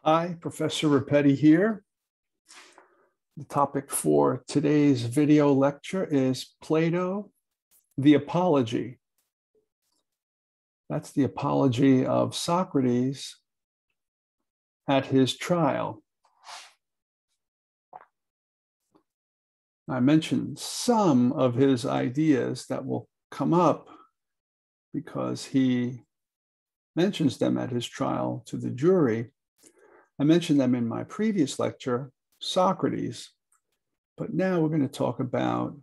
Hi, Professor Rapetti here. The topic for today's video lecture is Plato, the Apology. That's the apology of Socrates at his trial. I mentioned some of his ideas that will come up because he mentions them at his trial to the jury. I mentioned them in my previous lecture, Socrates, but now we're going to talk about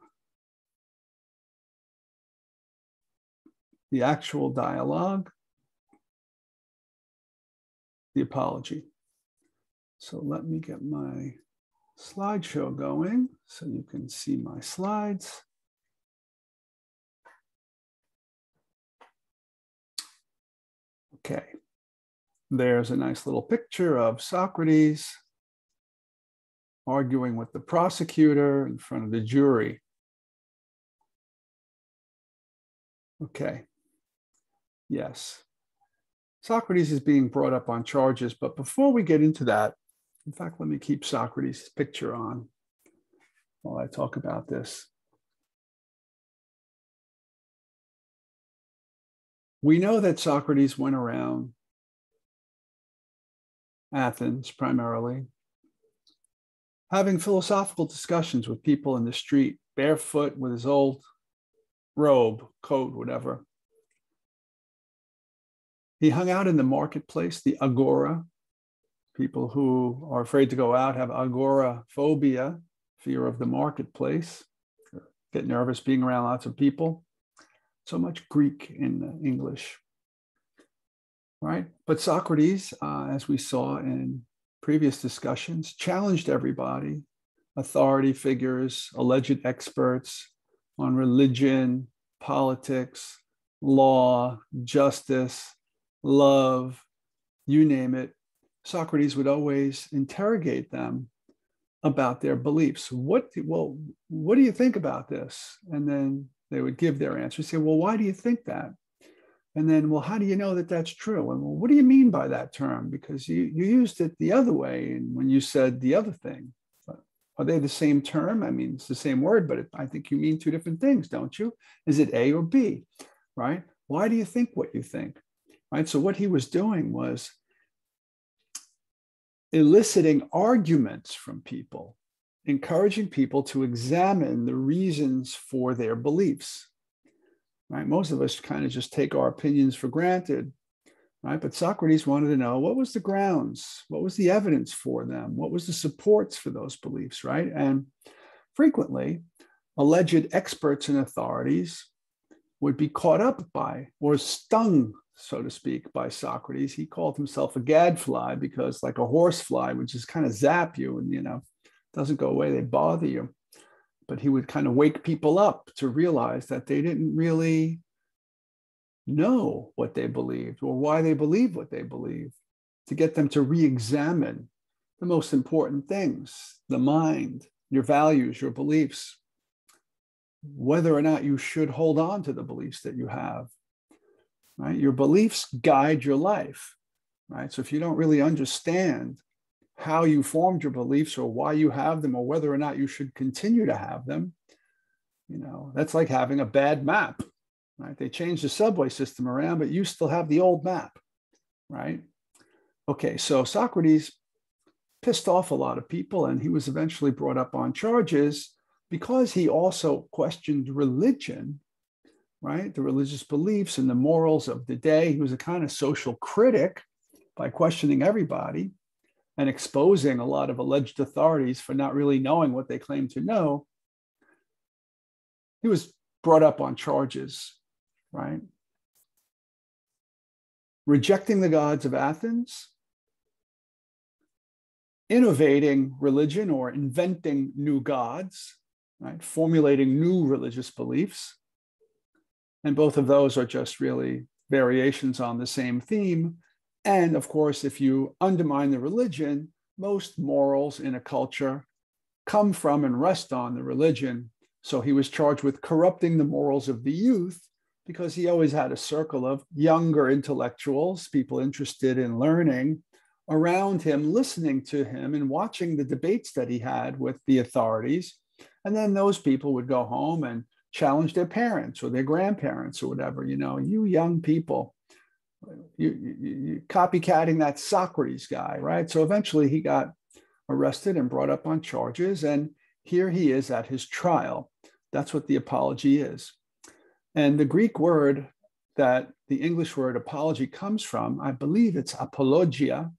the actual dialogue, the apology. So let me get my slideshow going so you can see my slides. Okay. There's a nice little picture of Socrates arguing with the prosecutor in front of the jury. Okay. Yes. Socrates is being brought up on charges, but before we get into that, in fact, let me keep Socrates' picture on while I talk about this. We know that Socrates went around Athens primarily, having philosophical discussions with people in the street, barefoot with his old robe, coat, whatever. He hung out in the marketplace, the agora. People who are afraid to go out have agoraphobia, fear of the marketplace, get nervous being around lots of people. So much Greek in English. Right? But Socrates, as we saw in previous discussions, challenged everybody, authority figures, alleged experts on religion, politics, law, justice, love, you name it. Socrates would always interrogate them about their beliefs. What do you think about this? And then they would give their answer, say, well, why do you think that? And then, well, how do you know that that's true? And well, what do you mean by that term? Because you used it the other way and when you said the other thing. But are they the same term? I mean, it's the same word, but I think you mean two different things, don't you? Is it A or B, right? Why do you think what you think, right? So what he was doing was eliciting arguments from people, encouraging people to examine the reasons for their beliefs. Right? Most of us kind of just take our opinions for granted, right? But Socrates wanted to know what was the grounds, what was the evidence for them, what was the supports for those beliefs, right? And frequently, alleged experts and authorities would be caught up by or stung, so to speak, by Socrates. He called himself a gadfly because, like a horsefly, would just kind of zap you and doesn't go away, they bother you. But he would kind of wake people up to realize that they didn't really know what they believed or why they believed what they believed, to get them to re-examine the most important things, the mind, your values, your beliefs, whether or not you should hold on to the beliefs that you have, right? Your beliefs guide your life, right? So if you don't really understand how you formed your beliefs or why you have them or whether or not you should continue to have them, that's like having a bad map, right? They changed the subway system around, but you still have the old map, right? Okay, so Socrates pissed off a lot of people and he was eventually brought up on charges because he also questioned religion, right? The religious beliefs and the morals of the day. He was a kind of social critic by questioning everybody and exposing a lot of alleged authorities for not really knowing what they claimed to know. He was brought up on charges, right? Rejecting the gods of Athens, innovating religion or inventing new gods, right? Formulating new religious beliefs. And both of those are just really variations on the same theme. And of course, if you undermine the religion, most morals in a culture come from and rest on the religion. So he was charged with corrupting the morals of the youth because he always had a circle of younger intellectuals, people interested in learning, around him, listening to him and watching the debates that he had with the authorities. And then those people would go home and challenge their parents or their grandparents or whatever. You young people, you copycatting that Socrates guy, right? So eventually he got arrested and brought up on charges. And here he is at his trial. That's what the apology is. And the Greek word that the English word apology comes from, I believe it's apologia,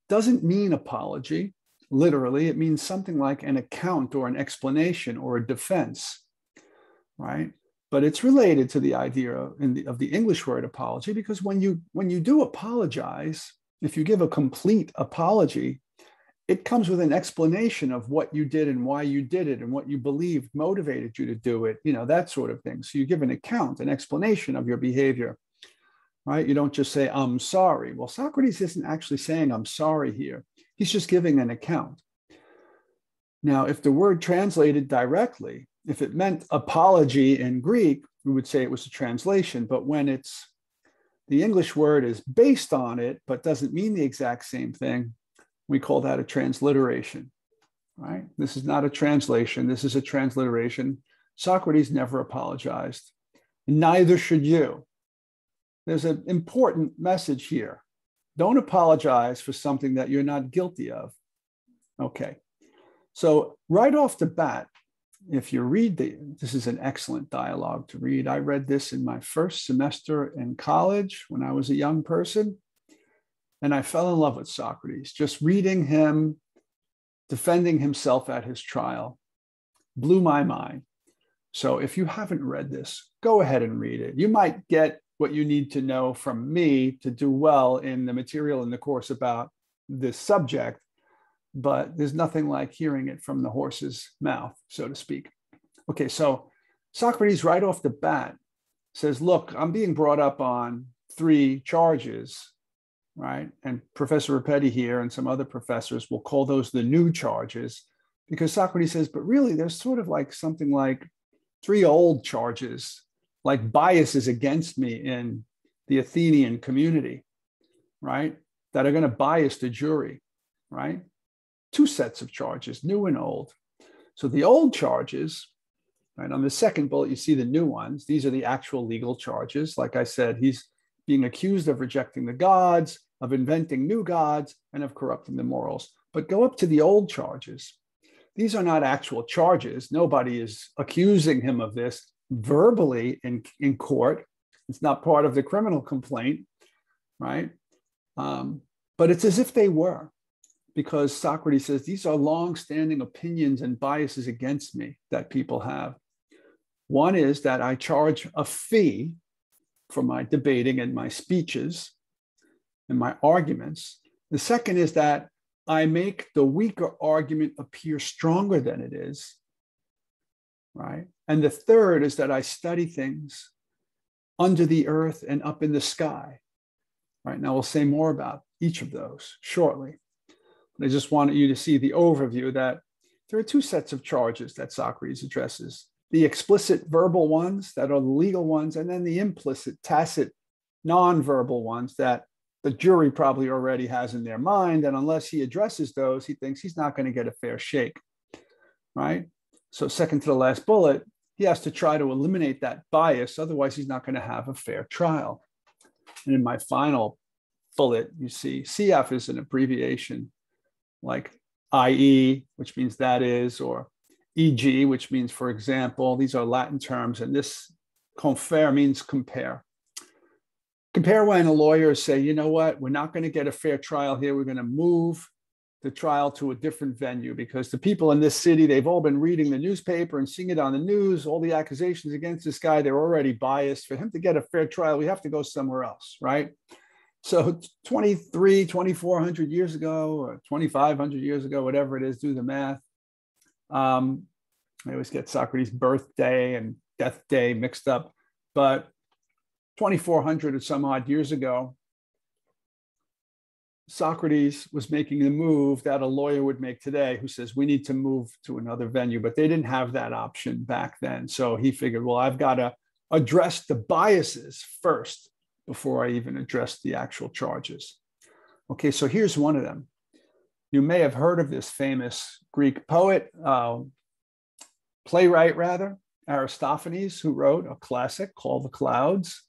doesn't mean apology. Literally, it means something like an account or an explanation or a defense, right? But it's related to the idea of the English word apology, because when you do apologize, if you give a complete apology, it comes with an explanation of what you did and why you did it and what you believed motivated you to do it, that sort of thing. So you give an account, an explanation of your behavior, right? You don't just say, I'm sorry. Well, Socrates isn't actually saying I'm sorry here. He's just giving an account. Now, if the word translated directly, if it meant apology in Greek, we would say it was a translation. But when the English word is based on it, but doesn't mean the exact same thing, we call that a transliteration, right? This is not a translation. This is a transliteration. Socrates never apologized. Neither should you. There's an important message here. Don't apologize for something that you're not guilty of. Okay. So right off the bat, if you read this is an excellent dialogue to read. I read this in my first semester in college when I was a young person, and I fell in love with Socrates. Just reading him defending himself at his trial blew my mind. So if you haven't read this, go ahead and read it. You might get what you need to know from me to do well in the material in the course about this subject, but there's nothing like hearing it from the horse's mouth, so to speak. Okay, so Socrates right off the bat says, look, I'm being brought up on 3 charges, right? And Professor Rapetti here and some other professors will call those the new charges, because Socrates says, but really there's sort of like something like 3 old charges, like biases against me in the Athenian community, right? That are going to bias the jury, right? 2 sets of charges, new and old. So the old charges, right, on the second bullet, you see the new ones. These are the actual legal charges. Like I said, he's being accused of rejecting the gods, of inventing new gods, and of corrupting the morals. But go up to the old charges. These are not actual charges. Nobody is accusing him of this verbally in court. It's not part of the criminal complaint, right? But it's as if they were, because Socrates says these are long-standing opinions and biases against me that people have. One is that I charge a fee for my debating and my speeches and my arguments. The second is that I make the weaker argument appear stronger than it is, right? And the third is that I study things under the earth and up in the sky, right? Now we'll say more about each of those shortly. But I just wanted you to see the overview that there are 2 sets of charges that Socrates addresses: the explicit verbal ones that are the legal ones, and then the implicit, tacit, non-verbal ones that the jury probably already has in their mind. And unless he addresses those, he thinks he's not going to get a fair shake, right? So second to the last bullet, he has to try to eliminate that bias. Otherwise, he's not going to have a fair trial. And in my final bullet, you see CF is an abbreviation like IE, which means that is, or EG, which means for example. These are Latin terms, and this confere means compare. Compare when a lawyer say, you know what, we're not going to get a fair trial here. We're going to move the trial to a different venue because the people in this city, they've all been reading the newspaper and seeing it on the news, all the accusations against this guy, they're already biased. For him to get a fair trial, we have to go somewhere else, right? So 2,400 years ago, or 2,500 years ago, whatever it is, do the math. I always get Socrates' birthday and death day mixed up, but 2,400 or some odd years ago, Socrates was making the move that a lawyer would make today, who says, we need to move to another venue, but they didn't have that option back then. So he figured, well, I've got to address the biases first before I even address the actual charges. Okay, so here's one of them. You may have heard of this famous Greek poet, playwright rather, Aristophanes, who wrote a classic called The Clouds.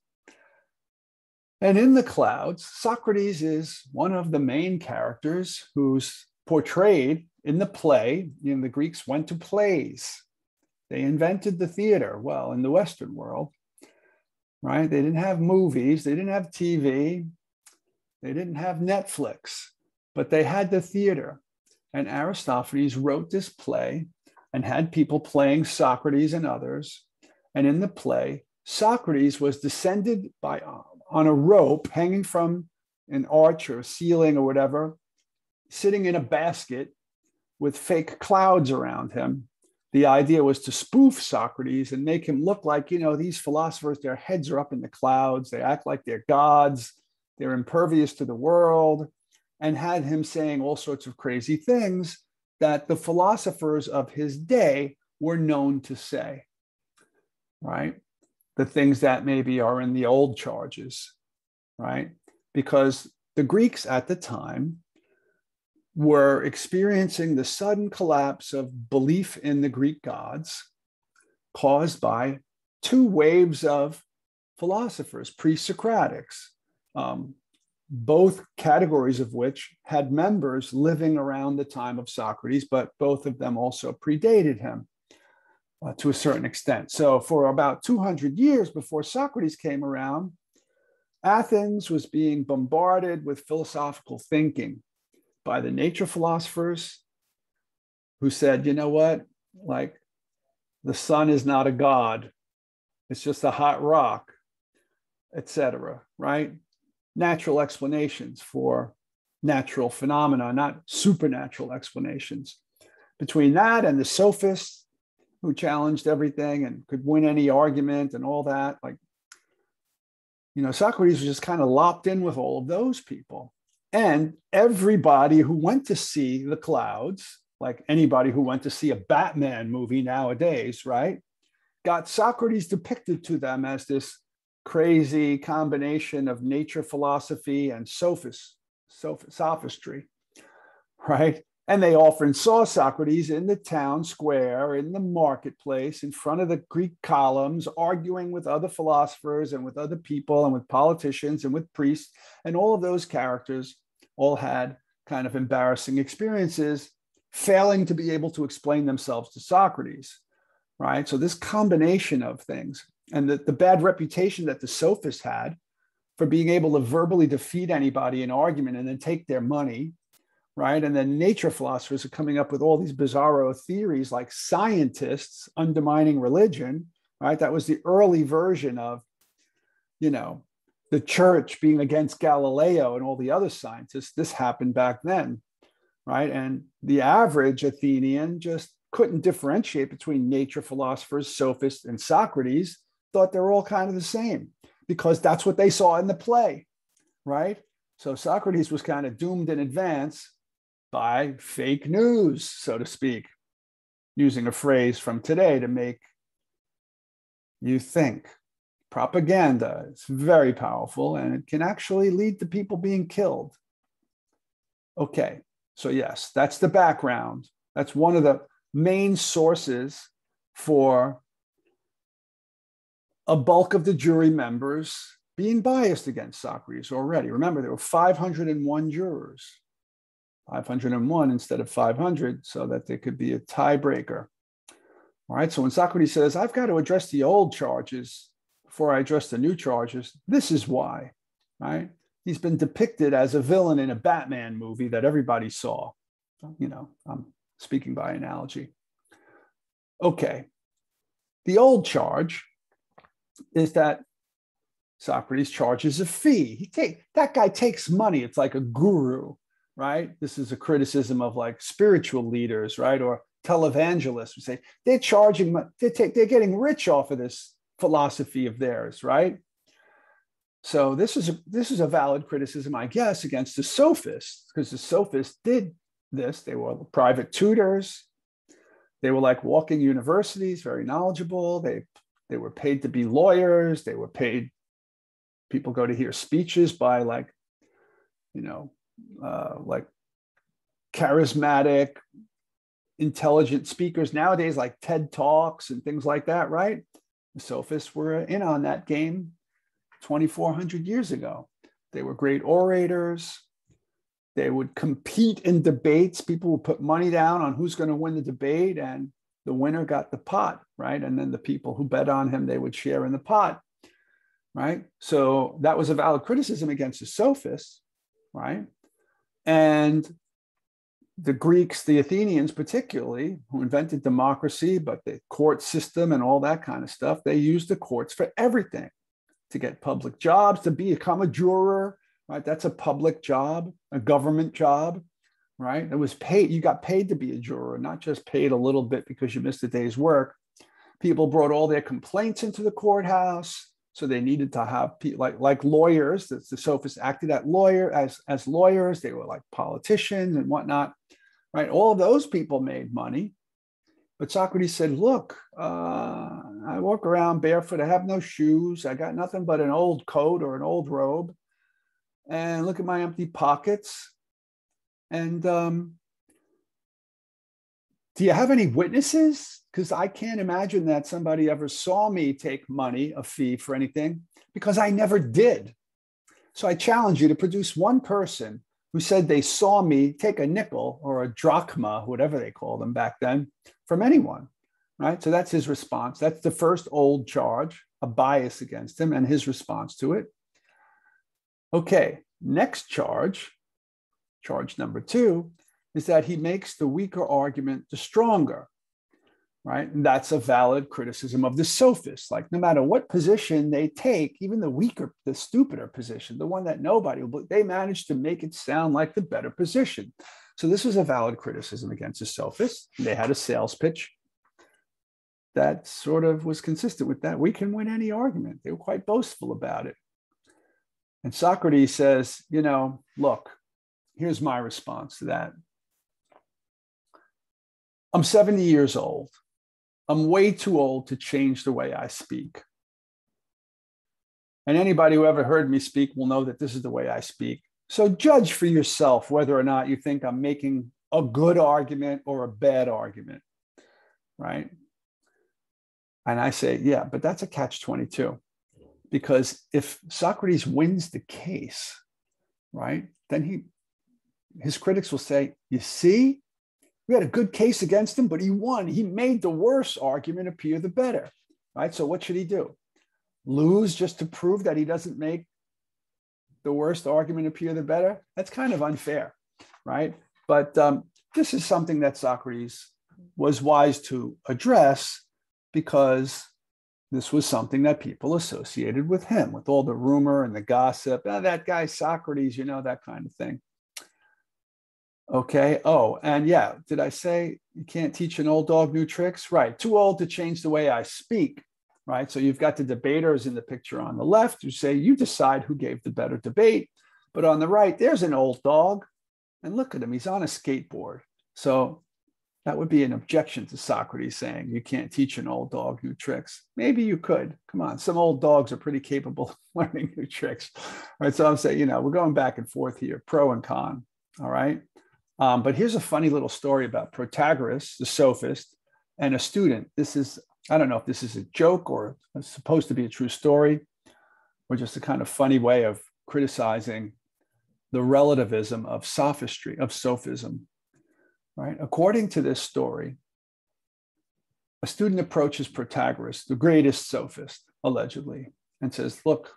And in The Clouds, Socrates is one of the main characters who's portrayed in the play. You know, the Greeks went to plays. They invented the theater, well, in the Western world, right? They didn't have movies, they didn't have TV, they didn't have Netflix, but they had the theater. And Aristophanes wrote this play and had people playing Socrates and others. And in the play, Socrates was descended on a rope hanging from an arch or a ceiling or whatever, sitting in a basket with fake clouds around him. The idea was to spoof Socrates and make him look like, you know, these philosophers, their heads are up in the clouds. They act like they're gods. They're impervious to the world, and had him saying all sorts of crazy things that the philosophers of his day were known to say, right? The things that maybe are in the old charges, right? Because the Greeks at the time were experiencing the sudden collapse of belief in the Greek gods caused by two waves of philosophers, pre-Socratics, both categories of which had members living around the time of Socrates, but both of them also predated him to a certain extent. So for about 200 years before Socrates came around, Athens was being bombarded with philosophical thinking by the nature philosophers who said, you know what, like the sun is not a god, it's just a hot rock, etc., right? Natural explanations for natural phenomena, not supernatural explanations. Between that and the sophists who challenged everything and could win any argument and all that, like, you know, Socrates was just kind of lopped in with all of those people. And everybody who went to see The Clouds, like anybody who went to see a Batman movie nowadays, right, got Socrates depicted to them as this crazy combination of nature philosophy and sophistry, right? And they often saw Socrates in the town square, in the marketplace, in front of the Greek columns, arguing with other philosophers and with other people and with politicians and with priests. And all of those characters all had kind of embarrassing experiences, failing to be able to explain themselves to Socrates, right? So this combination of things and the bad reputation that the sophists had for being able to verbally defeat anybody in argument and then take their money, right? And then nature philosophers are coming up with all these bizarro theories like scientists undermining religion, right? That was the early version of, you know, the church being against Galileo and all the other scientists. This happened back then, right? And the average Athenian just couldn't differentiate between nature philosophers, sophists, and Socrates, thought they were all kind of the same because that's what they saw in the play, right? So Socrates was kind of doomed in advance by fake news, so to speak, using a phrase from today to make you think. Propaganda is very powerful and it can actually lead to people being killed. Okay, so yes, that's the background. That's one of the main sources for a bulk of the jury members being biased against Socrates already. Remember, there were 501 jurors, 501 instead of 500, so that there could be a tiebreaker. All right, so when Socrates says, I've got to address the old charges before I address the new charges, this is why, right? He's been depicted as a villain in a Batman movie that everybody saw. You know, I'm speaking by analogy. Okay, the old charge is that Socrates charges a fee. That guy takes money. It's like a guru, right? This is a criticism of like spiritual leaders, right? Or televangelists who say they're charging, they're getting rich off of this philosophy of theirs, right? So this is a valid criticism, I guess, against the sophists, because the sophists did this. They were private tutors. They were like walking universities, very knowledgeable. They were paid to be lawyers. They were paid, people go to hear speeches by like, you know, like charismatic, intelligent speakers nowadays, like TED Talks and things like that, right? The sophists were in on that game 2,400 years ago. They were great orators. They would compete in debates. People would put money down on who's going to win the debate, and the winner got the pot, right? And then the people who bet on him, they would share in the pot, right? So that was a valid criticism against the sophists, right? And the Greeks, the Athenians particularly, who invented democracy, but the court system and all that kind of stuff, they used the courts for everything, to get public jobs, to become a juror, right? That's a public job, a government job, right? It was paid. You got paid to be a juror, not just paid a little bit because you missed a day's work. People brought all their complaints into the courthouse. So they needed to have like lawyers. The sophists acted as lawyers. They were like politicians and whatnot, right? All of those people made money. But Socrates said, look, I walk around barefoot. I have no shoes. I got nothing but an old coat or an old robe. And look at my empty pockets. And do you have any witnesses? Because I can't imagine that somebody ever saw me take money, a fee for anything, because I never did. So I challenge you to produce one person who said they saw me take a nickel or a drachma, whatever they called them back then, from anyone, right? So that's his response. That's the first old charge, a bias against him, and his response to it. Okay, next charge, charge number 2, is that he makes the weaker argument the stronger, right? And that's a valid criticism of the sophists. Like, no matter what position they take, even the weaker, the stupider position, the one that nobody will, they manage to make it sound like the better position. So this was a valid criticism against the sophists. They had a sales pitch that sort of was consistent with that. We can win any argument. They were quite boastful about it. And Socrates says, you know, look, here's my response to that. I'm 70 years old. I'm way too old to change the way I speak. And anybody who ever heard me speak will know that this is the way I speak. So judge for yourself whether or not you think I'm making a good argument or a bad argument, right? And I say, yeah, but that's a catch-22. Because if Socrates wins the case, right, then his critics will say, you see, we had a good case against him, but he won. He made the worse argument appear the better, right? So what should he do? Lose just to prove that he doesn't make the worst argument appear the better? That's kind of unfair, right? But this is something that Socrates was wise to address, because this was something that people associated with him, with all the rumor and the gossip. Oh, that guy Socrates, you know, that kind of thing. Okay. Oh, and yeah, did I say you can't teach an old dog new tricks? Right. Too old to change the way I speak, right? So you've got the debaters in the picture on the left who say, you decide who gave the better debate. But on the right, there's an old dog. And look at him. He's on a skateboard. So that would be an objection to Socrates saying you can't teach an old dog new tricks. Maybe you could. Come on. Some old dogs are pretty capable of learning new tricks. All right. So I'm saying, you know, we're going back and forth here, pro and con. All right. But here's a funny little story about Protagoras, the sophist, and a student. This is, I don't know if this is a joke or it's supposed to be a true story, or just a kind of funny way of criticizing the relativism of sophistry, of sophism, right? According to this story, a student approaches Protagoras, the greatest sophist, allegedly, and says, look,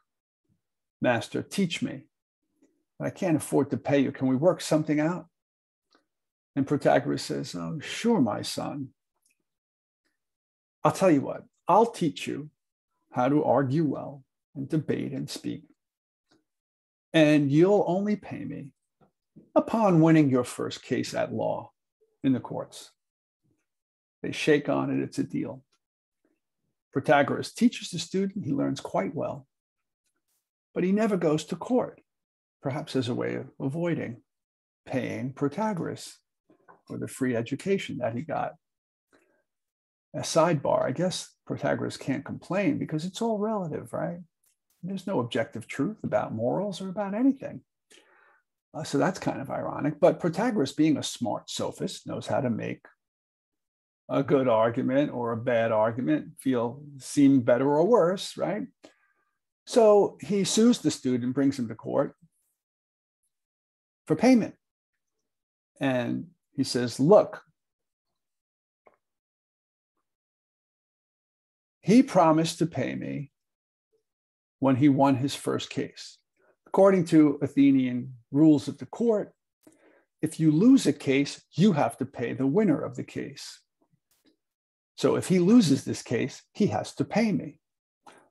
master, teach me. I can't afford to pay you. Can we work something out? And Protagoras says, oh, sure, my son. I'll tell you what, I'll teach you how to argue well and debate and speak. And you'll only pay me upon winning your first case at law in the courts. They shake on it, it's a deal. Protagoras teaches the student, he learns quite well, but he never goes to court, perhaps as a way of avoiding paying Protagoras for the free education that he got. A sidebar, I guess Protagoras can't complain because it's all relative, right? There's no objective truth about morals or about anything. So that's kind of ironic. But Protagoras, being a smart sophist, knows how to make a good argument or a bad argument seem better or worse, right? So he sues the student, brings him to court for payment. And he says, look, he promised to pay me when he won his first case. According to Athenian rules of the court, if you lose a case, you have to pay the winner of the case. So if he loses this case, he has to pay me.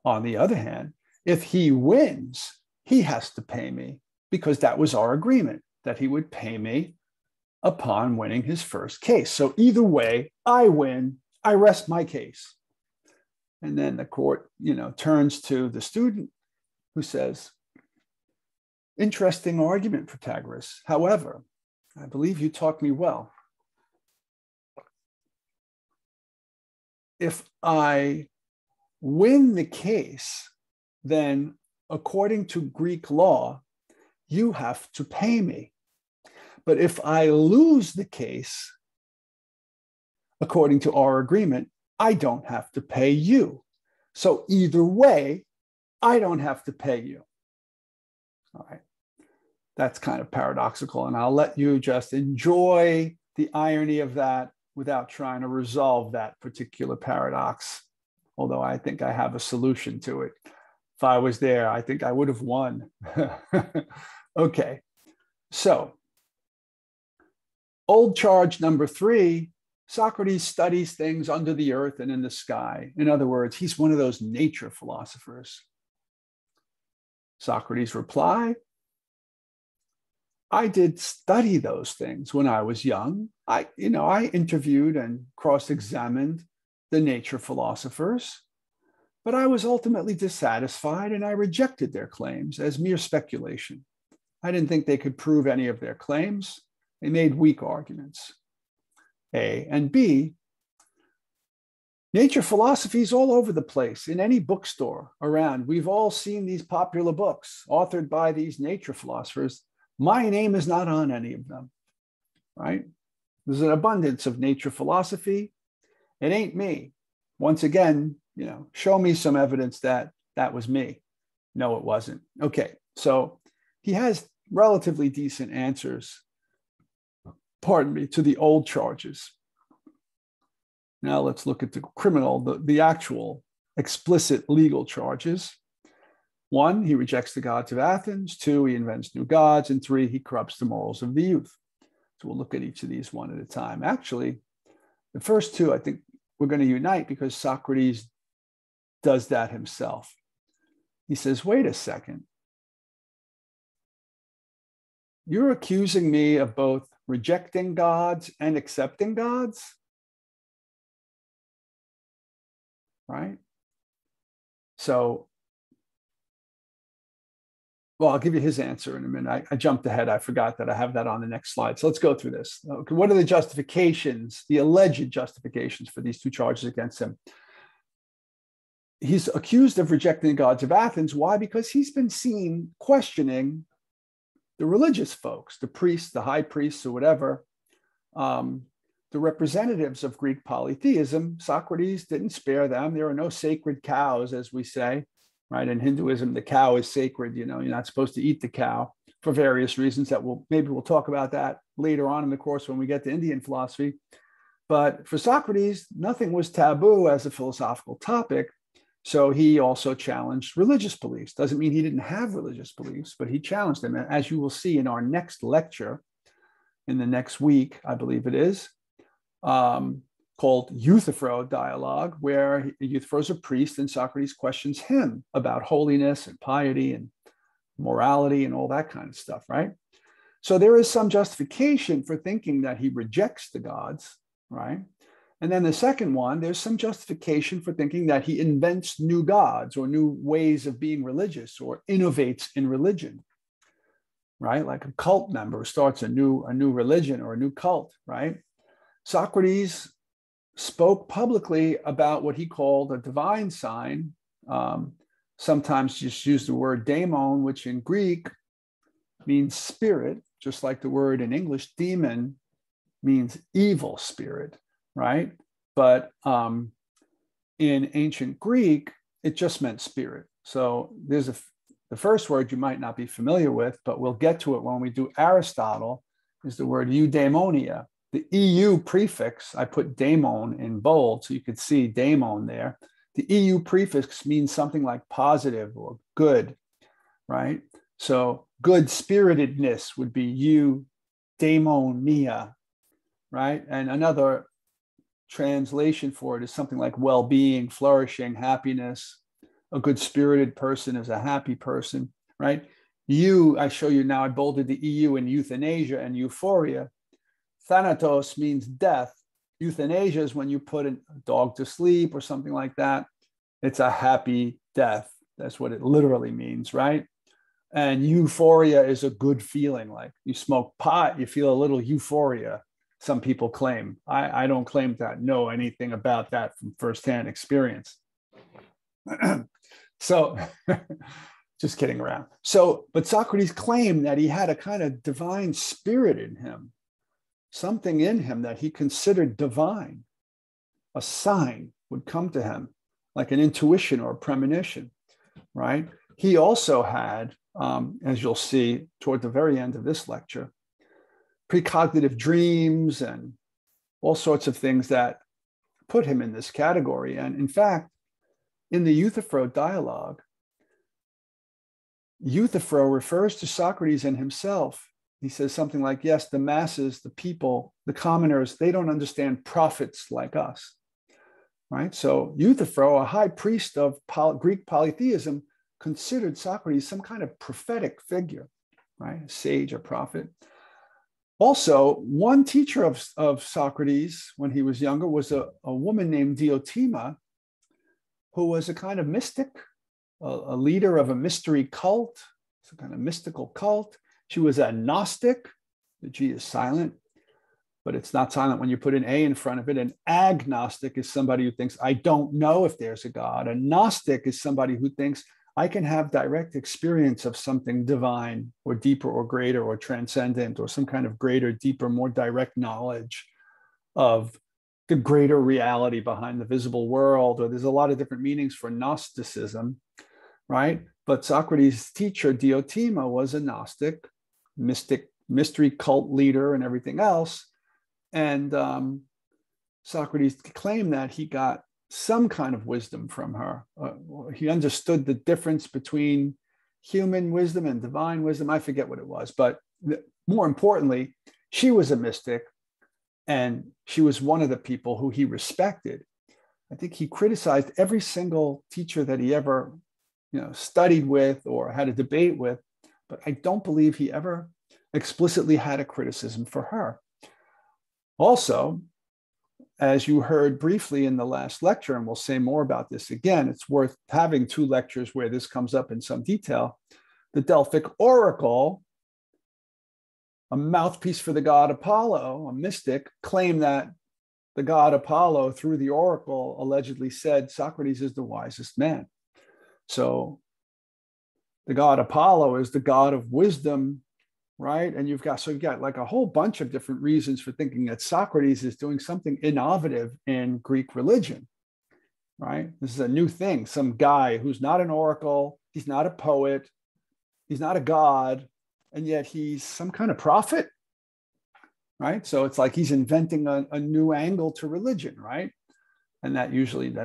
On the other hand, if he wins, he has to pay me, because that was our agreement, that he would pay me upon winning his first case. So either way, I win, I rest my case. And then the court, turns to the student who says, interesting argument, Protagoras. However, I believe you taught me well. If I win the case, then according to Greek law, you have to pay me. But if I lose the case, according to our agreement, I don't have to pay you. So either way, I don't have to pay you. All right. That's kind of paradoxical, and I'll let you just enjoy the irony of that without trying to resolve that particular paradox, although I think I have a solution to it. If I was there, I think I would have won. Okay, so old charge number 3, Socrates studies things under the earth and in the sky. In other words, he's one of those nature philosophers. Socrates' reply, I did study those things when I was young. I interviewed and cross-examined the nature philosophers, but I was ultimately dissatisfied and I rejected their claims as mere speculation. I didn't think they could prove any of their claims. They made weak arguments. A and B, nature philosophy is all over the place. In any bookstore around, we've all seen these popular books authored by these nature philosophers. My name is not on any of them, right? There's an abundance of nature philosophy. It ain't me. Once again, show me some evidence that that was me. No, it wasn't. Okay, so he has relatively decent answers, to the old charges. Now let's look at the actual explicit legal charges. 1, he rejects the gods of Athens. 2, he invents new gods. And 3, he corrupts the morals of the youth. So we'll look at each of these one at a time. Actually, the first 2, I think we're going to unite because Socrates does that himself. He says, wait a second. You're accusing me of both rejecting gods and accepting gods? Right? So, well, I'll give you his answer in a minute. I jumped ahead. I forgot that I have that on the next slide. So let's go through this. Okay, what are the justifications, the alleged justifications for these 2 charges against him? He's accused of rejecting the gods of Athens. Why? Because he's been seen questioning the religious folks, the priests, the high priests, or whatever, the representatives of Greek polytheism. Socrates didn't spare them. There are no sacred cows, as we say, right? In Hinduism, the cow is sacred. You're not supposed to eat the cow for various reasons that maybe we'll talk about that later on in the course when we get to Indian philosophy. But for Socrates, nothing was taboo as a philosophical topic. So he also challenged religious beliefs. Doesn't mean he didn't have religious beliefs, but he challenged them. And as you will see in our next lecture, in the next week, I believe it is, called Euthyphro Dialogue, where Euthyphro is a priest and Socrates questions him about holiness and piety and morality and all that kind of stuff, right? So there is some justification for thinking that he rejects the gods, right? And then the second one, there's some justification for thinking that he invents new gods or new ways of being religious or innovates in religion, right? Like a cult member starts a new religion or a new cult, right? Socrates spoke publicly about what he called a divine sign, sometimes just use the word daemon, which in Greek means spirit, just like the word in English, demon means evil spirit, right? But in ancient Greek, it just meant spirit. So there's the first word you might not be familiar with, but we'll get to it when we do Aristotle, is the word eudaimonia. The EU prefix, I put daemon in bold so you could see daemon there. The EU prefix means something like positive or good, right? So good spiritedness would be eudaimonia, right? And another translation for it is something like well-being, flourishing, happiness. A good spirited person is a happy person, right? I show you now, I bolded the EU in euthanasia and euphoria. Thanatos means death. Euthanasia is when you put a dog to sleep or something like that. It's a happy death. That's what it literally means, right? And euphoria is a good feeling. Like you smoke pot, you feel a little euphoria. Some people claim. I don't claim to know anything about that from firsthand experience. So just kidding around. So, but Socrates claimed that he had a kind of divine spirit in him, something in him that he considered divine. A sign would come to him, like an intuition or a premonition, right? He also had, as you'll see toward the very end of this lecture, precognitive dreams and all sorts of things that put him in this category. And in fact, in the Euthyphro dialogue, Euthyphro refers to Socrates and himself. He says something like, yes, the masses, the people, the commoners, they don't understand prophets like us, right? So Euthyphro, a high priest of Greek polytheism, considered Socrates some kind of prophetic figure, right? A sage, a prophet. Also, one teacher of Socrates when he was younger was a woman named Diotima, who was a kind of mystic, a leader of a mystery cult. It's a kind of mystical cult. She was a Gnostic. The G is silent, but it's not silent when you put an A in front of it. An agnostic is somebody who thinks, I don't know if there's a God. A Gnostic is somebody who thinks, I can have direct experience of something divine or deeper or greater or transcendent or some kind of greater, deeper, more direct knowledge of the greater reality behind the visible world. Or there's a lot of different meanings for Gnosticism, right? But Socrates' teacher, Diotima, was a Gnostic, mystic, mystery cult leader and everything else. And Socrates claimed that he got some kind of wisdom from her. He understood the difference between human wisdom and divine wisdom. I forget what it was, but more importantly, she was a mystic and she was one of the people who he respected. I think he criticized every single teacher that he ever, studied with or had a debate with, but I don't believe he ever explicitly had a criticism for her. Also, as you heard briefly in the last lecture, and we'll say more about this again, it's worth having 2 lectures where this comes up in some detail. The Delphic Oracle, a mouthpiece for the god Apollo, a mystic, claimed that the god Apollo, through the oracle, allegedly said Socrates is the wisest man. So the god Apollo is the god of wisdom, right? And you've got like a whole bunch of different reasons for thinking that Socrates is doing something innovative in Greek religion, right? This is a new thing. Some guy who's not an oracle, he's not a poet, he's not a god, and yet he's some kind of prophet, right? So it's like he's inventing a new angle to religion, right? And that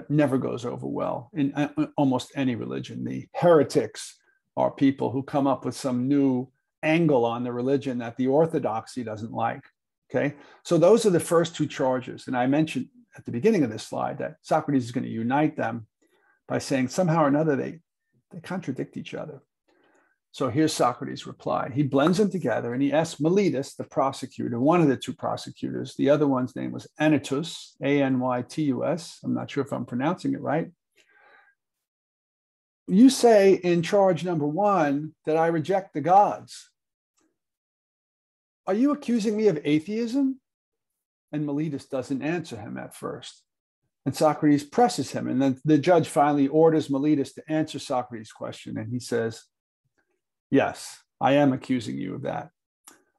never goes over well in almost any religion. The heretics are people who come up with some new angle on the religion that the orthodoxy doesn't like, okay? So those are the first 2 charges. And I mentioned at the beginning of this slide that Socrates is going to unite them by saying somehow or another they contradict each other. So here's Socrates' reply. He blends them together and he asks Miletus, the prosecutor, one of the 2 prosecutors, the other one's name was Anytus, Anytus. I'm not sure if I'm pronouncing it right. You say in charge number 1 that I reject the gods. Are you accusing me of atheism? And Miletus doesn't answer him at first. And Socrates presses him. And then the judge finally orders Miletus to answer Socrates' question. And he says, yes, I am accusing you of that.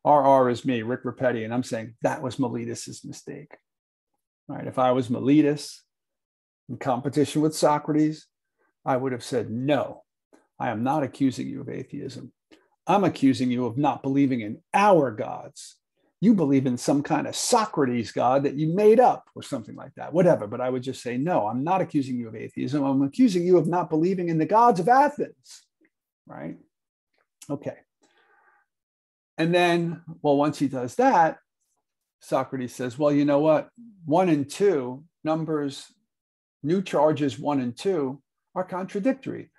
RR is me, Rick Rapetti, and I'm saying that was Meletus's mistake. Right? If I was Meletus in competition with Socrates, I would have said, no, I am not accusing you of atheism. I'm accusing you of not believing in our gods. You believe in some kind of Socrates god that you made up or something like that, whatever. But I would just say, no, I'm not accusing you of atheism. I'm accusing you of not believing in the gods of Athens, right? Okay. And then, well, once he does that, Socrates says, well, you know what? 1 and 2 numbers, new charges 1 and 2 are contradictory,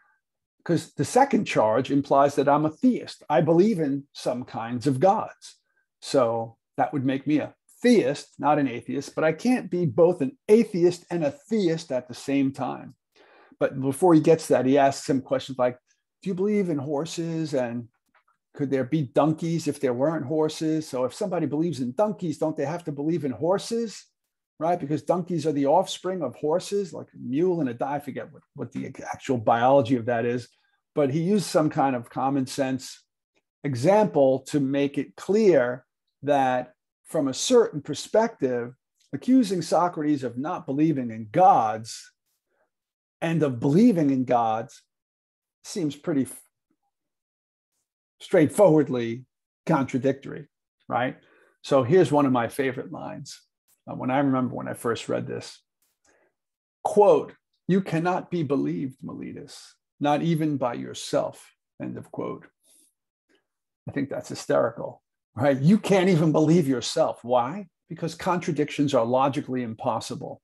because the second charge implies that I'm a theist. I believe in some kinds of gods. So that would make me a theist, not an atheist, but I can't be both an atheist and a theist at the same time. But before he gets to that, he asks him questions like, do you believe in horses? And could there be donkeys if there weren't horses? So if somebody believes in donkeys, don't they have to believe in horses? Right? Because donkeys are the offspring of horses, like a mule and a I forget what the actual biology of that is. But he used some kind of common sense example to make it clear that from a certain perspective, accusing Socrates of not believing in gods and of believing in gods seems pretty straightforwardly contradictory, right? So here's one of my favorite lines. When I remember when I first read this, quote, "You cannot be believed, Meletus, not even by yourself," end of quote. I think that's hysterical, right? You can't even believe yourself. Why? Because contradictions are logically impossible.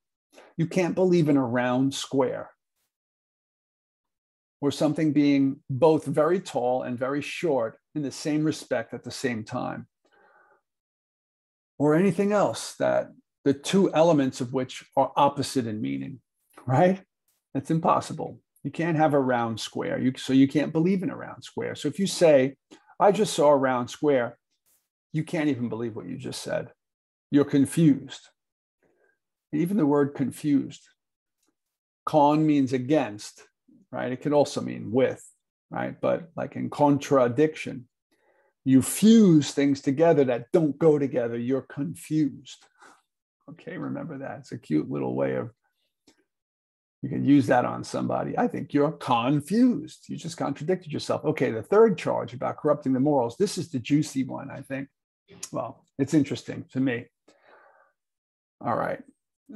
You can't believe in a round square or something being both very tall and very short in the same respect at the same time, or anything else that the two elements of which are opposite in meaning, right? That's impossible. You can't have a round square. So you can't believe in a round square. So if you say, I just saw a round square, you can't even believe what you just said. You're confused. Even the word confused, con means against, right? It can also mean with, right? But like in contradiction, you fuse things together that don't go together. You're confused. Okay, remember that. It's a cute little way of, you can use that on somebody. I think you're confused. You just contradicted yourself. Okay, the third charge about corrupting the morals. This is the juicy one, I think. Well, it's interesting to me. All right.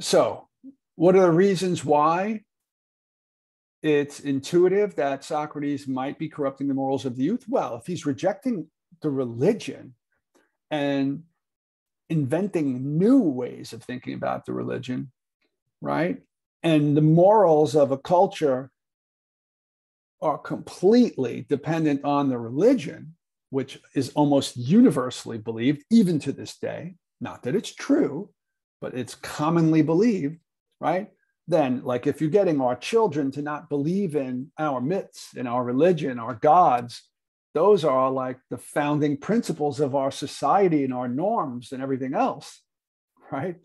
So what are the reasons why it's intuitive that Socrates might be corrupting the morals of the youth? Well, if he's rejecting the religion and inventing new ways of thinking about the religion, right? And the morals of a culture are completely dependent on the religion, which is almost universally believed, even to this day. Not that it's true, but it's commonly believed, right? Then, like if you're getting our children to not believe in our myths, in our religion, our gods, those are like the founding principles of our society and our norms and everything else, right?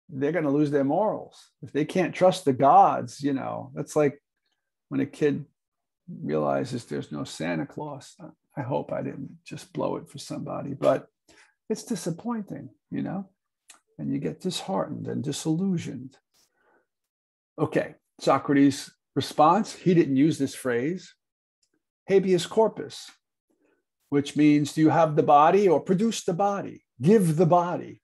They're going to lose their morals. If they can't trust the gods, you know, that's like when a kid realizes there's no Santa Claus. I hope I didn't just blow it for somebody, but it's disappointing, you know, and you get disheartened and disillusioned. Okay, Socrates' response, he didn't use this phrase, habeas corpus, which means do you have the body or produce the body, give the body,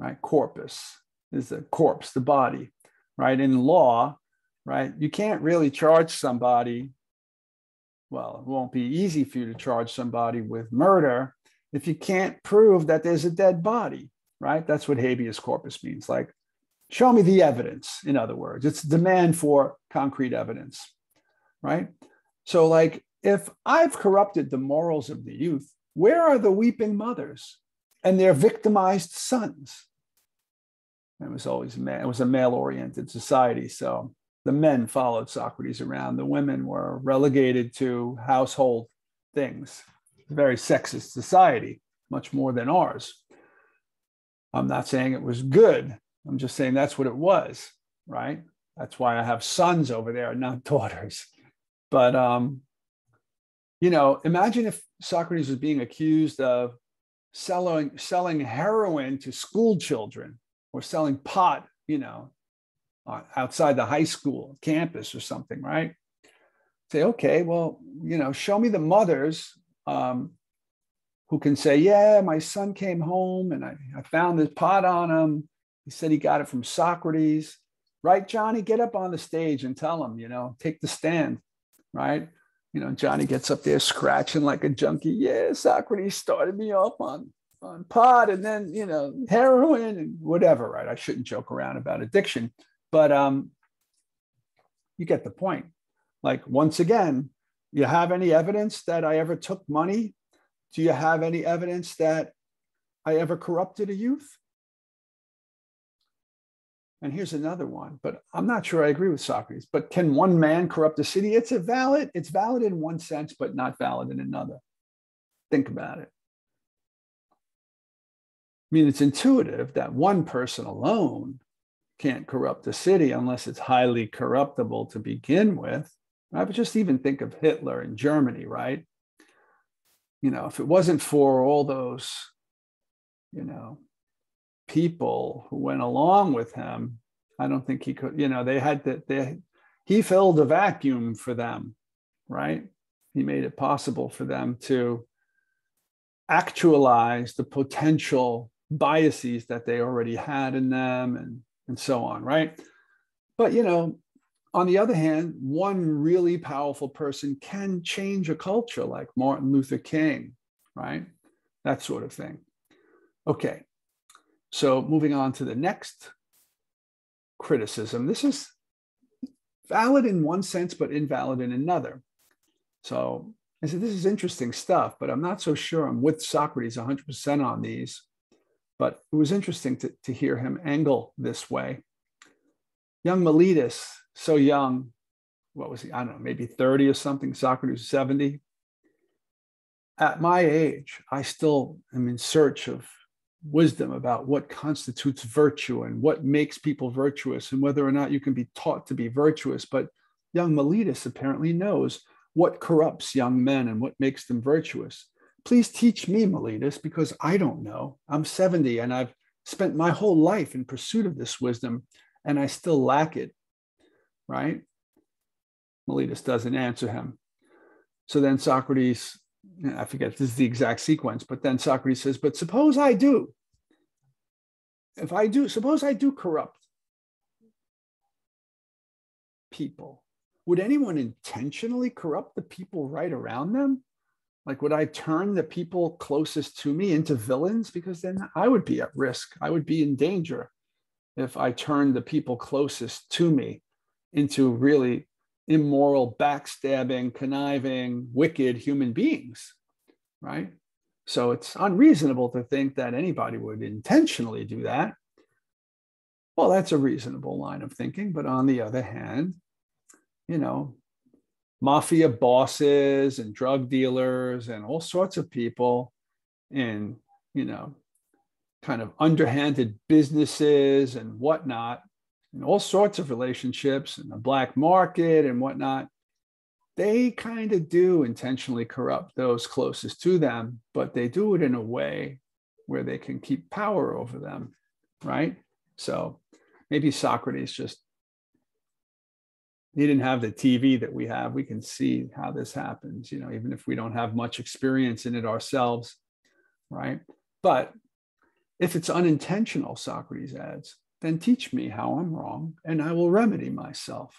right? Corpus is the corpse, the body, right? In law, right? You can't really charge somebody. Well, it won't be easy for you to charge somebody with murder if you can't prove that there's a dead body, right? That's what habeas corpus means. Like, show me the evidence, in other words. It's demand for concrete evidence, right? So like, if I've corrupted the morals of the youth, where are the weeping mothers and their victimized sons? It was always it was a male-oriented society. So the men followed Socrates around. The women were relegated to household things. It's a very sexist society, much more than ours. I'm not saying it was good. I'm just saying that's what it was, right? That's why I have sons over there, not daughters. But, you know, imagine if Socrates was being accused of selling heroin to school children or selling pot, outside the high school campus or something, right? Say, okay, well, show me the mothers who can say, yeah, my son came home and I found this pot on him. He said he got it from Socrates. Right, Johnny? Get up on the stage and tell him, take the stand, right? Johnny gets up there scratching like a junkie. Yeah, Socrates started me off on pot and then, heroin and whatever, right? I shouldn't joke around about addiction, but you get the point. Like, once again, you have any evidence that I ever took money? Do you have any evidence that I ever corrupted a youth? And here's another one, but I'm not sure I agree with Socrates. But can one man corrupt a city? It's valid in one sense, but not valid in another. Think about it. I mean, it's intuitive that one person alone can't corrupt a city unless it's highly corruptible to begin with. Right? But just even think of Hitler in Germany, right? If it wasn't for all those, people who went along with him, I don't think he could, he filled a vacuum for them, right? He made it possible for them to actualize the potential biases that they already had in them and so on, right? But, on the other hand, one really powerful person can change a culture, like Martin Luther King, right? That sort of thing. Okay, so moving on to the next criticism. This is valid in one sense, but invalid in another. So I said, this is interesting stuff, but I'm not so sure I'm with Socrates 100% on these. But it was interesting to hear him angle this way. Young Miletus, so young, what was he? I don't know, maybe 30 or something. Socrates was 70. At my age, I still am in search of wisdom about what constitutes virtue and what makes people virtuous and whether or not you can be taught to be virtuous. But young Miletus apparently knows what corrupts young men and what makes them virtuous. Please teach me, Miletus, because I don't know. I'm 70 and I've spent my whole life in pursuit of this wisdom and I still lack it, right? Miletus doesn't answer him. So then Socrates, I forget, this is the exact sequence, but then Socrates says, but suppose I do. If I do, suppose I do corrupt people. Would anyone intentionally corrupt the people right around them? Like, would I turn the people closest to me into villains? Because then I would be at risk. I would be in danger if I turned the people closest to me into really immoral, backstabbing, conniving, wicked human beings, right? So it's unreasonable to think that anybody would intentionally do that. Well, that's a reasonable line of thinking. But on the other hand, mafia bosses and drug dealers and all sorts of people in, kind of underhanded businesses and whatnot, and all sorts of relationships in the black market and whatnot, they kind of do intentionally corrupt those closest to them, but they do it in a way where they can keep power over them, right? So maybe Socrates he didn't have the TV that we have. We can see how this happens, even if we don't have much experience in it ourselves, right? But if it's unintentional, Socrates adds, then teach me how I'm wrong and I will remedy myself.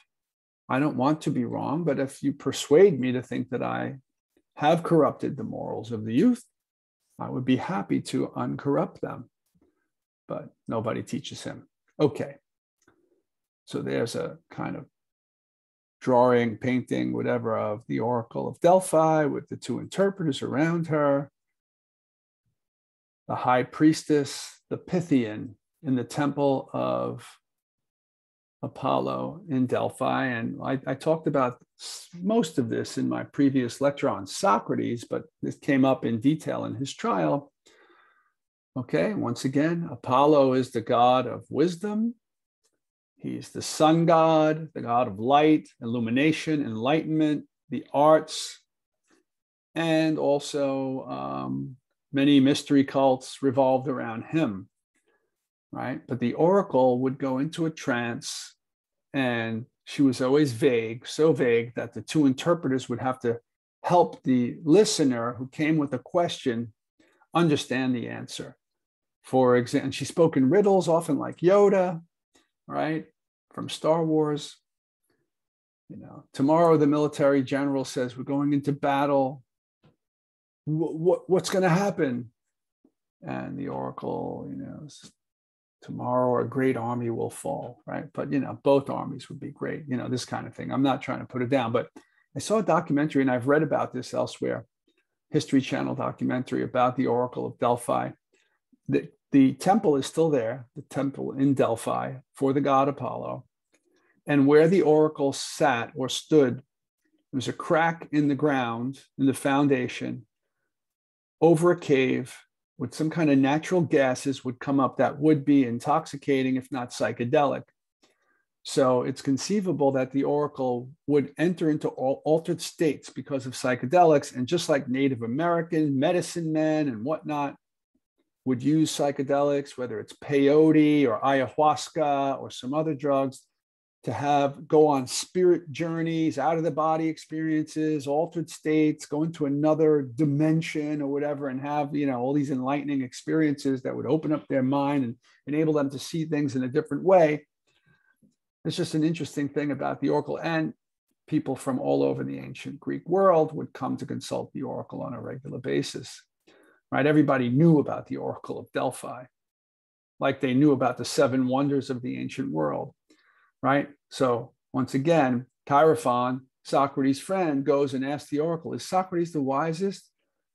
I don't want to be wrong, but if you persuade me to think that I have corrupted the morals of the youth, I would be happy to uncorrupt them. But nobody teaches him. Okay. So there's a kind of drawing, painting, whatever, of the Oracle of Delphi with the two interpreters around her, the high priestess, the Pythian in the temple of Apollo in Delphi. And I talked about most of this in my previous lecture on Socrates, but this came up in detail in his trial. Okay, once again, Apollo is the god of wisdom. He's the sun god, the god of light, illumination, enlightenment, the arts, and also Many mystery cults revolved around him, right? But the oracle would go into a trance, and she was always vague, so vague that the two interpreters would have to help the listener who came with a question understand the answer. For example, she spoke in riddles, often like Yoda, right? From Star Wars. Tomorrow the military general says we're going into battle. What's going to happen? And the oracle, tomorrow a great army will fall, right? But, both armies would be great, this kind of thing. I'm not trying to put it down, but I saw a documentary, and I've read about this elsewhere, History Channel documentary about the Oracle of Delphi. The temple is still there, the temple in Delphi for the god Apollo. And where the oracle sat or stood, there was a crack in the ground, in the foundation, over a cave with some kind of natural gases would come up that would be intoxicating, if not psychedelic. So it's conceivable that the oracle would enter into altered states because of psychedelics. And just like Native American medicine men and whatnot would use psychedelics, whether it's peyote or ayahuasca or some other drugs, to go on spirit journeys, out of the body experiences, altered states, go into another dimension or whatever, and have, all these enlightening experiences that would open up their mind and enable them to see things in a different way. It's just an interesting thing about the oracle. And people from all over the ancient Greek world would come to consult the oracle on a regular basis, right? Everybody knew about the Oracle of Delphi, like they knew about the 7 wonders of the ancient world. Right? So once again, Chaerephon, Socrates' friend, goes and asks the oracle, is Socrates the wisest?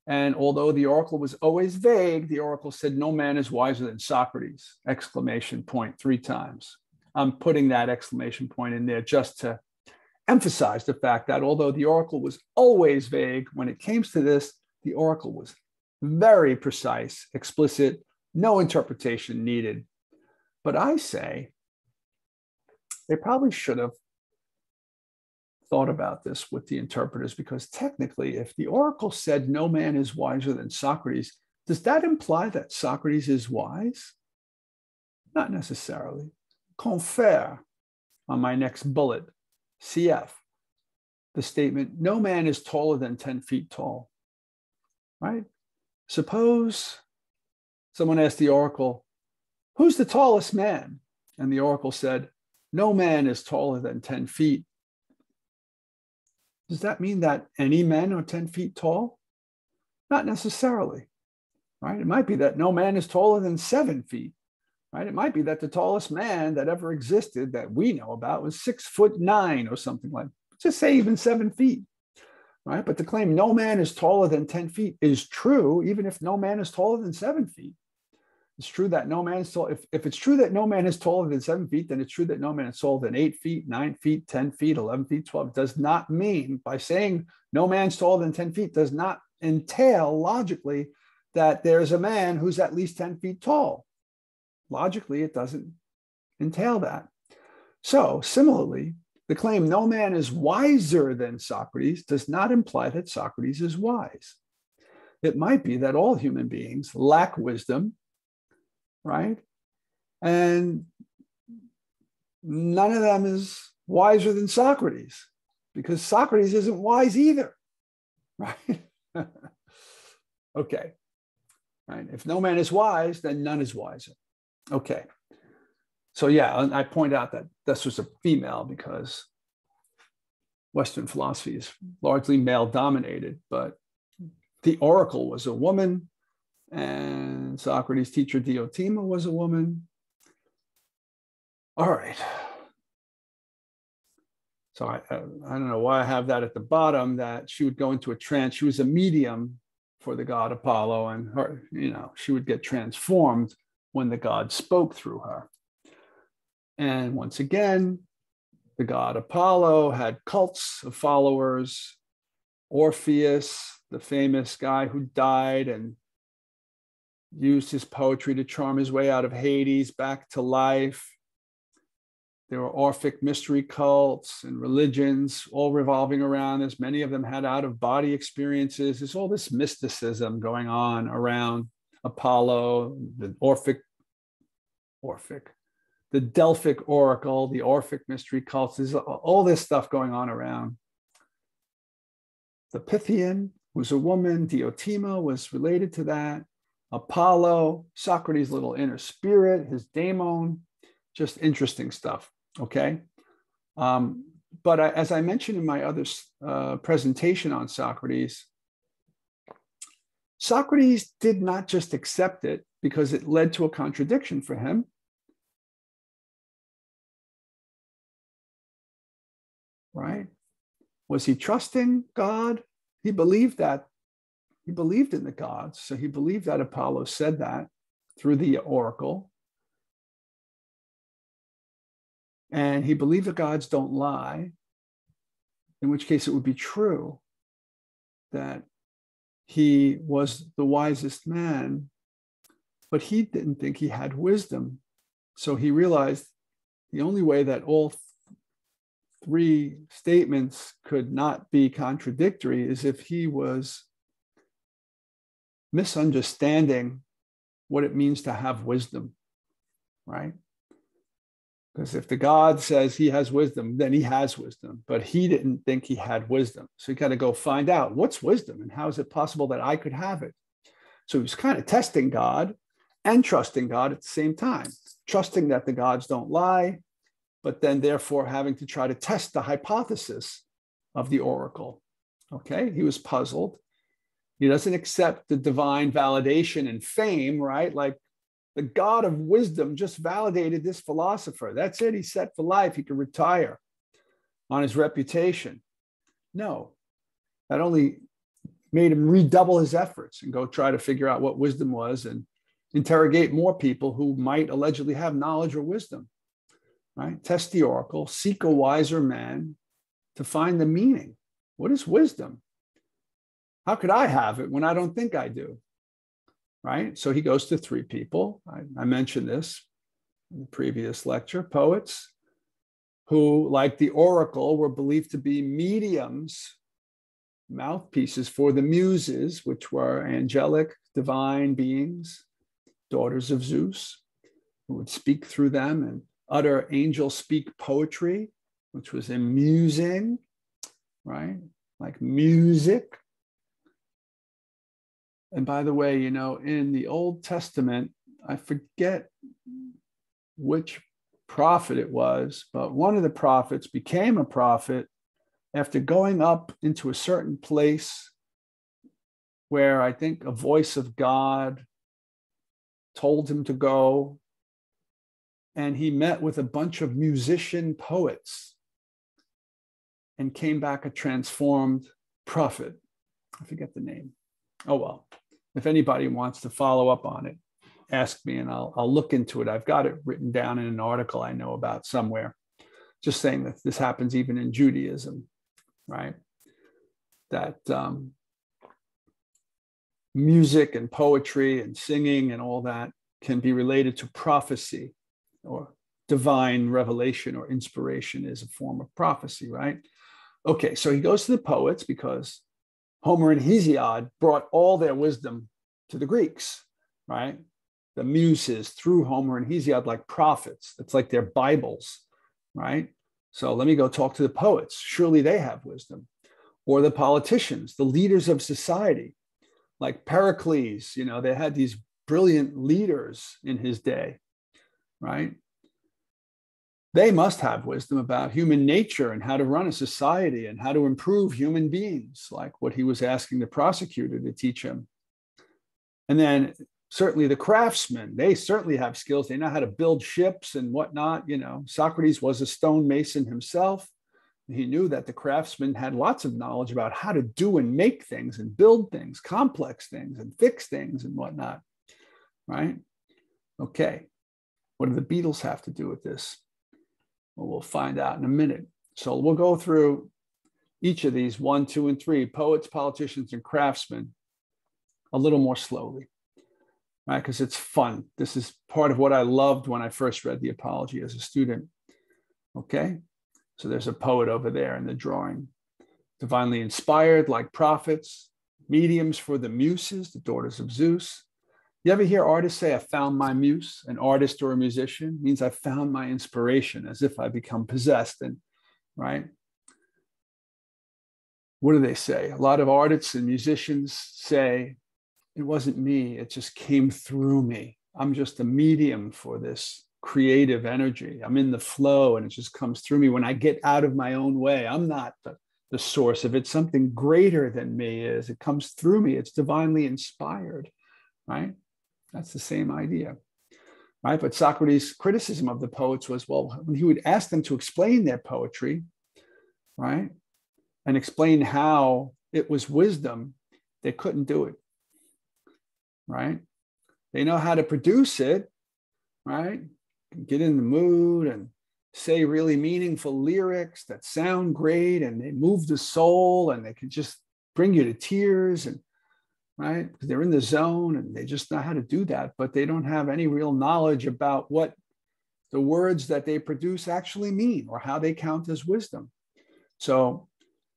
And although the oracle was always vague, the oracle said, no man is wiser than Socrates, exclamation point 3 times. I'm putting that exclamation point in there just to emphasize the fact that although the oracle was always vague, when it came to this, the oracle was very precise, explicit, no interpretation needed. But I say, they probably should have thought about this with the interpreters, because technically, if the oracle said no man is wiser than Socrates, does that imply that Socrates is wise? Not necessarily. Confere on my next bullet, CF, the statement, no man is taller than 10 feet tall, right? Suppose someone asked the oracle, who's the tallest man? And the oracle said, no man is taller than 10 feet. Does that mean that any men are 10 feet tall? Not necessarily, right? It might be that no man is taller than 7 feet, right? It might be that the tallest man that ever existed that we know about was 6'9" or something like that. Just say even 7 feet, right? But to claim no man is taller than 10 feet is true, even if no man is taller than 7 feet. It's true that no man is tall. If it's true that no man is taller than 7 feet, then it's true that no man is taller than 8 feet, 9 feet, 10 feet, 11 feet, 12. Does not mean, by saying no man's taller than 10 feet, does not entail logically that there's a man who's at least 10 feet tall. Logically, it doesn't entail that. So similarly, the claim no man is wiser than Socrates does not imply that Socrates is wise. It might be that all human beings lack wisdom, right? And none of them is wiser than Socrates, because Socrates isn't wise either, right? Okay, right? If no man is wise, then none is wiser. Okay, so yeah, I point out that this was a female because Western philosophy is largely male dominated, but the oracle was a woman, and Socrates' teacher Diotima was a woman. All right. So I don't know why I have that at the bottom, that she would go into a trance. She was a medium for the god Apollo, and her, she would get transformed when the god spoke through her. And once again, the god Apollo had cults of followers. Orpheus, the famous guy who died and used his poetry to charm his way out of Hades back to life. There were Orphic mystery cults and religions, all revolving around this. Many of them had out-of-body experiences. There's all this mysticism going on around Apollo, the the Delphic Oracle, the Orphic mystery cults. There's all this stuff going on around. The Pythian was a woman. Diotima was related to that. Apollo, Socrates' little inner spirit, his daemon, just interesting stuff. Okay. But as I mentioned in my other presentation on Socrates, Socrates did not just accept it because it led to a contradiction for him. Right? Was he trusting God? He believed that. He believed in the gods. So he believed that Apollo said that through the oracle. And he believed the gods don't lie, in which case it would be true that he was the wisest man, but he didn't think he had wisdom. So he realized the only way that all three statements could not be contradictory is if he was misunderstanding what it means to have wisdom, right? Because if the God says he has wisdom, then he has wisdom, but he didn't think he had wisdom. So you got to go find out what's wisdom and how is it possible that I could have it? So he was kind of testing God and trusting God at the same time, trusting that the gods don't lie, but then therefore having to try to test the hypothesis of the oracle. Okay, he was puzzled. He doesn't accept the divine validation and fame, right? Like the God of wisdom just validated this philosopher. That's it. He's set for life. He could retire on his reputation. No, that only made him redouble his efforts and go try to figure out what wisdom was and interrogate more people who might allegedly have knowledge or wisdom, right? Test the oracle, seek a wiser man to find the meaning. What is wisdom? How could I have it when I don't think I do? Right? So he goes to three people. I mentioned this in the previous lecture. Poets who, like the oracle, were believed to be mediums, mouthpieces for the muses, which were angelic, divine beings, daughters of Zeus, who would speak through them and utter angel speak poetry, which was amusing, right? Like music. And by the way, you know, in the Old Testament, I forget which prophet it was, but one of the prophets became a prophet after going up into a certain place where I think a voice of God told him to go. And he met with a bunch of musician poets and came back a transformed prophet. I forget the name. Oh, well, if anybody wants to follow up on it, ask me and I'll look into it. I've got it written down in an article I know about somewhere, just saying that this happens even in Judaism, right? That music and poetry and singing and all that can be related to prophecy or divine revelation or inspiration is a form of prophecy, right? Okay, so he goes to the poets because Homer and Hesiod brought all their wisdom to the Greeks, right? The muses through Homer and Hesiod like prophets. It's like their Bibles, right? So let me go talk to the poets. Surely they have wisdom. Or the politicians, the leaders of society, like Pericles, you know, they had these brilliant leaders in his day, right? They must have wisdom about human nature and how to run a society and how to improve human beings, like what he was asking the prosecutor to teach him. And then certainly the craftsmen, they certainly have skills. They know how to build ships and whatnot. You know, Socrates was a stonemason himself. He knew that the craftsmen had lots of knowledge about how to do and make things and build things, complex things and fix things and whatnot, right? Okay, what do the Beatles have to do with this? Well, we'll find out in a minute. So we'll go through each of these 1, 2, and 3, poets, politicians, and craftsmen, a little more slowly, right? Because it's fun. This is part of what I loved when I first read the Apology as a student. Okay, so there's a poet over there in the drawing. Divinely inspired like prophets, mediums for the muses, the daughters of Zeus. You ever hear artists say, I found my muse? An artist or a musician means I found my inspiration, as if I become possessed. And right? What do they say? A lot of artists and musicians say, it wasn't me, it just came through me. I'm just a medium for this creative energy. I'm in the flow and it just comes through me when I get out of my own way. I'm not the source of it. Something greater than me is. It comes through me. It's divinely inspired, right? That's the same idea, right? But Socrates' criticism of the poets was, well, when he would ask them to explain their poetry, right, and explain how it was wisdom, they couldn't do it, right? They know how to produce it, right? Get in the mood and say really meaningful lyrics that sound great and they move the soul and they can just bring you to tears, and right, because they're in the zone and they just know how to do that, but they don't have any real knowledge about what the words that they produce actually mean or how they count as wisdom. So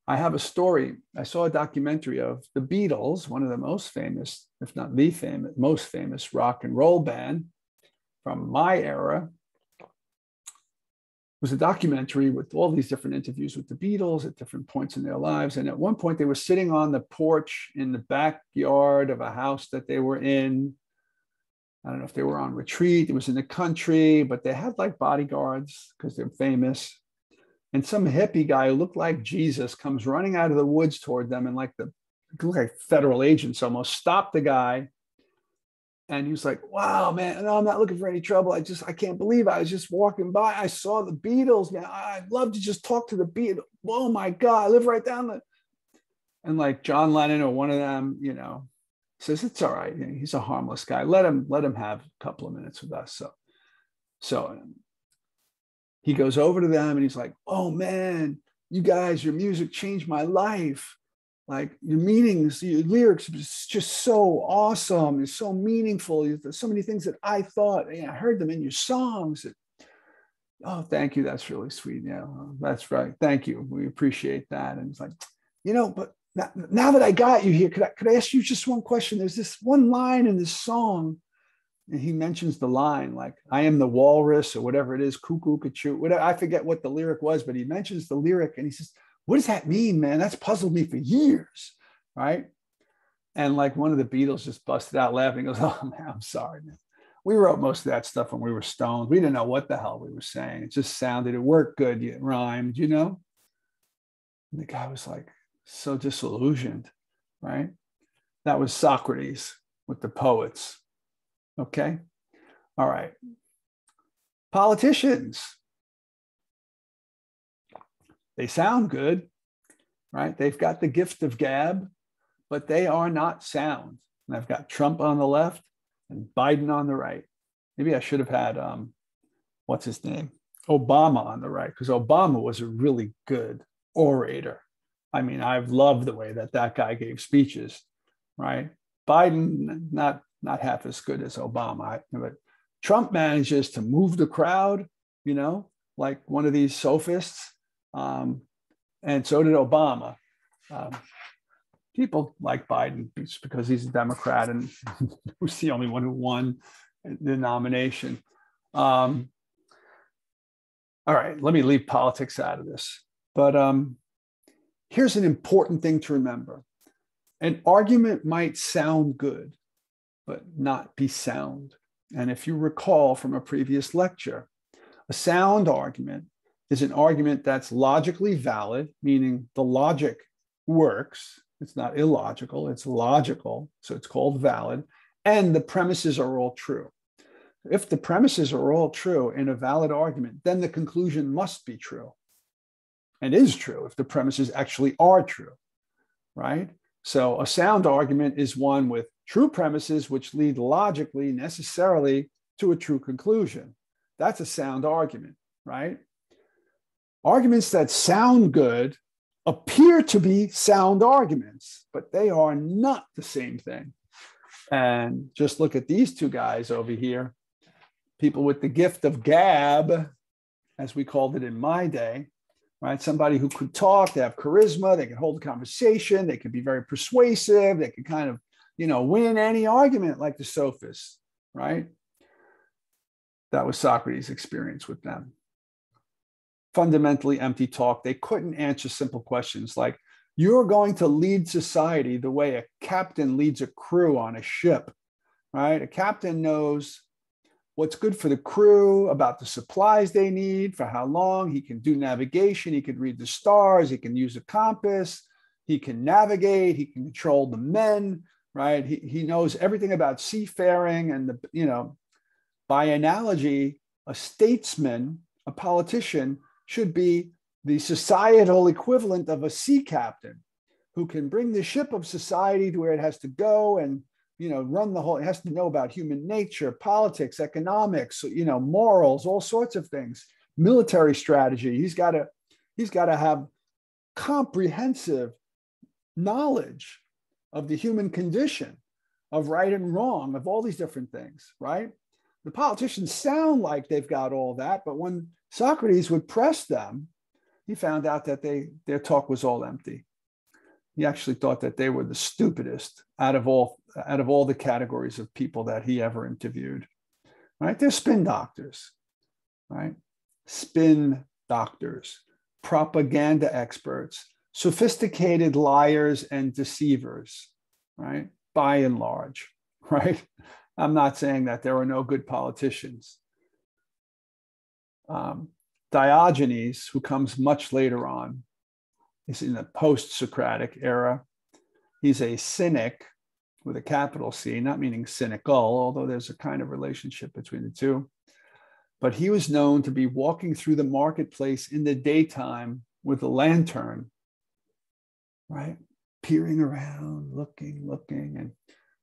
I have a story. I saw a documentary of the Beatles, one of the most famous, if not the most famous rock and roll band from my era. It was a documentary with all these different interviews with the Beatles at different points in their lives. And at one point they were sitting on the porch in the backyard of a house that they were in. I don't know if they were on retreat. It was in the country, but they had like bodyguards because they're famous. And some hippie guy who looked like Jesus comes running out of the woods toward them, and like federal agents almost stopped the guy. And he was like, wow, man, no, I'm not looking for any trouble. I can't believe I was just walking by. I saw the Beatles, man. I'd love to just talk to the Beatles. Oh my God, I live right down the. And like John Lennon or one of them, says, it's all right. He's a harmless guy. Let him have a couple of minutes with us. So he goes over to them and he's like, oh man, you guys, your music changed my life. Like your meanings, your lyrics, it's just so awesome. It's so meaningful. There's so many things that I thought, I heard them in your songs. Oh, thank you. That's really sweet. Yeah, that's right. Thank you. We appreciate that. And it's like, but now that I got you here, could I ask you just one question? There's this one line in this song, and he mentions the line, like, I am the walrus or whatever it is, cuckoo, ka-choo, whatever. I forget what the lyric was, but he mentions the lyric and he says, what does that mean, man? That's puzzled me for years, right? And like one of the Beatles just busted out laughing. He goes, oh man, I'm sorry, man. We wrote most of that stuff when we were stoned. We didn't know what the hell we were saying. It just sounded, it worked good, it rhymed, And the guy was like so disillusioned, right? That was Socrates with the poets. Okay. All right. Politicians. They sound good, right? They've got the gift of gab, but they are not sound. And I've got Trump on the left and Biden on the right. Maybe I should have had, what's his name? Obama on the right, because Obama was a really good orator. I mean, I've loved the way that guy gave speeches, right? Biden, not half as good as Obama, but Trump manages to move the crowd, like one of these sophists. And so did Obama. People like Biden because he's a Democrat and was the only one who won the nomination. All right, let me leave politics out of this. But here's an important thing to remember. An argument might sound good, but not be sound. And if you recall from a previous lecture, a sound argument is an argument that's logically valid, meaning the logic works. It's not illogical, it's logical, so it's called valid, and the premises are all true. If the premises are all true in a valid argument, then the conclusion must be true, and is true if the premises actually are true, right? So a sound argument is one with true premises which lead logically necessarily to a true conclusion. That's a sound argument, right? Arguments that sound good appear to be sound arguments, but they are not the same thing. And just look at these two guys over here, people with the gift of gab, as we called it in my day, right? Somebody who could talk, they have charisma, they can hold a conversation, they can be very persuasive, they can kind of, win any argument like the sophists, right? That was Socrates' experience with them. Fundamentally empty talk. They couldn't answer simple questions like, you're going to lead society the way a captain leads a crew on a ship, right? A captain knows what's good for the crew, about the supplies they need, for how long. He can do navigation. He can read the stars. He can use a compass. He can navigate. He can control the men, right? He knows everything about seafaring. And, by analogy, a statesman, a politician, should be the societal equivalent of a sea captain who can bring the ship of society to where it has to go and, run the whole, it has to know about human nature, politics, economics, morals, all sorts of things, military strategy. He's got to have comprehensive knowledge of the human condition, of right and wrong, of all these different things, right? The politicians sound like they've got all that, but when Socrates would press them, he found out that their talk was all empty. He actually thought that they were the stupidest out of all the categories of people that he ever interviewed, right? They're spin doctors, right? Spin doctors, propaganda experts, sophisticated liars and deceivers, right? By and large, right? I'm not saying that there are no good politicians. Diogenes, who comes much later on, is in the post-Socratic era. He's a cynic with a capital C, not meaning cynical, although there's a kind of relationship between the two. But he was known to be walking through the marketplace in the daytime with a lantern, right? Peering around, looking, and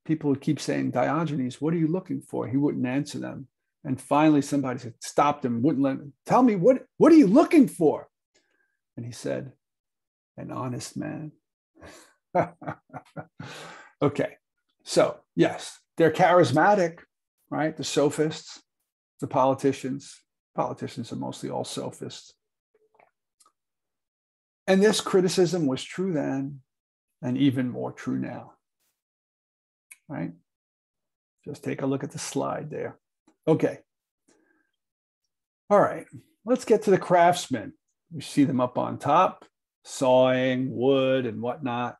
people would keep saying, Diogenes, what are you looking for? He wouldn't answer them. And finally, somebody stopped him, wouldn't let him. Tell me, what are you looking for? And he said, an honest man. Okay, so yes, they're charismatic, right? The sophists, the politicians. Politicians are mostly all sophists. And this criticism was true then, and even more true now, right? Just take a look at the slide there. Okay. All right, let's get to the craftsmen. You see them up on top, sawing wood and whatnot,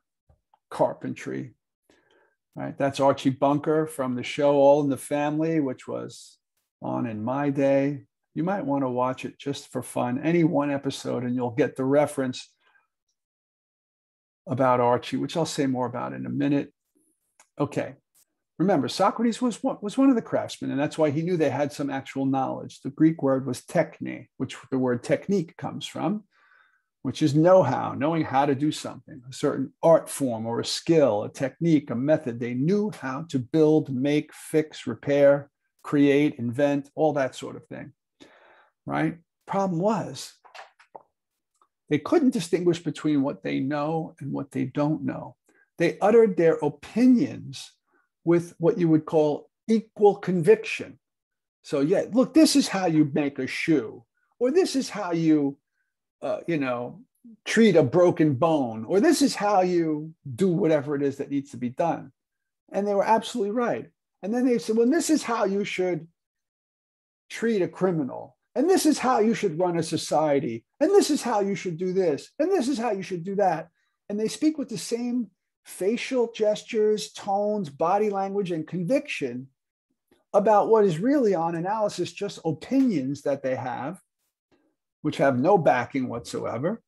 carpentry, right? That's Archie Bunker from the show All in the Family, which was on in my day. You might want to watch it just for fun, any one episode, and you'll get the reference about Archie, which I'll say more about in a minute. Okay. Remember, Socrates was one of the craftsmen, and that's why he knew they had some actual knowledge. The Greek word was techne, which the word technique comes from, which is know-how, knowing how to do something, a certain art form or a skill, a technique, a method. They knew how to build, make, fix, repair, create, invent, all that sort of thing, right? Problem was, they couldn't distinguish between what they know and what they don't know. They uttered their opinions with what you would call equal conviction. So yeah, look, this is how you make a shoe, or this is how you, treat a broken bone, or this is how you do whatever it is that needs to be done. And they were absolutely right. And then they said, well, this is how you should treat a criminal. And this is how you should run a society. And this is how you should do this. And this is how you should do that. And they speak with the same facial gestures, tones, body language, and conviction about what is really on analysis just opinions that they have, which have no backing whatsoever,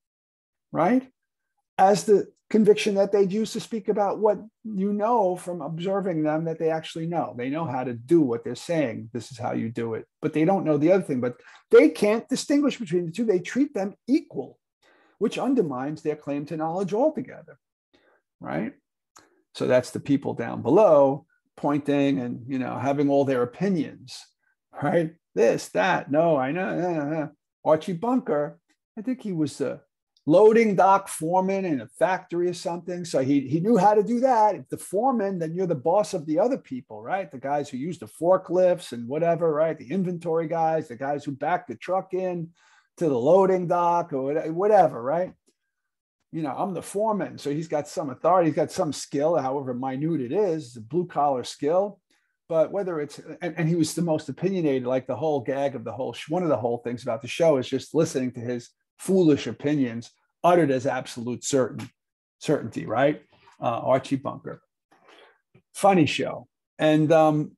right? As the conviction that they'd use to speak about what you know from observing them that they actually know. They know how to do what they're saying. This is how you do it. But they don't know the other thing. But they can't distinguish between the two. They treat them equal, which undermines their claim to knowledge altogether. Right? So that's the people down below pointing and, having all their opinions, right? This, that, no, I know. Archie Bunker, I think he was the loading dock foreman in a factory or something. So he knew how to do that. If the foreman, then you're the boss of the other people, right? The guys who use the forklifts and whatever, right? The inventory guys, the guys who back the truck in, to the loading dock or whatever, right? I'm the foreman. So he's got some authority, he's got some skill, however minute it is, a blue collar skill. But whether it's, and he was the most opinionated, like the whole gag of the whole, one of the whole things about the show is just listening to his foolish opinions uttered as absolute certainty, right? Archie Bunker. Funny show. And don't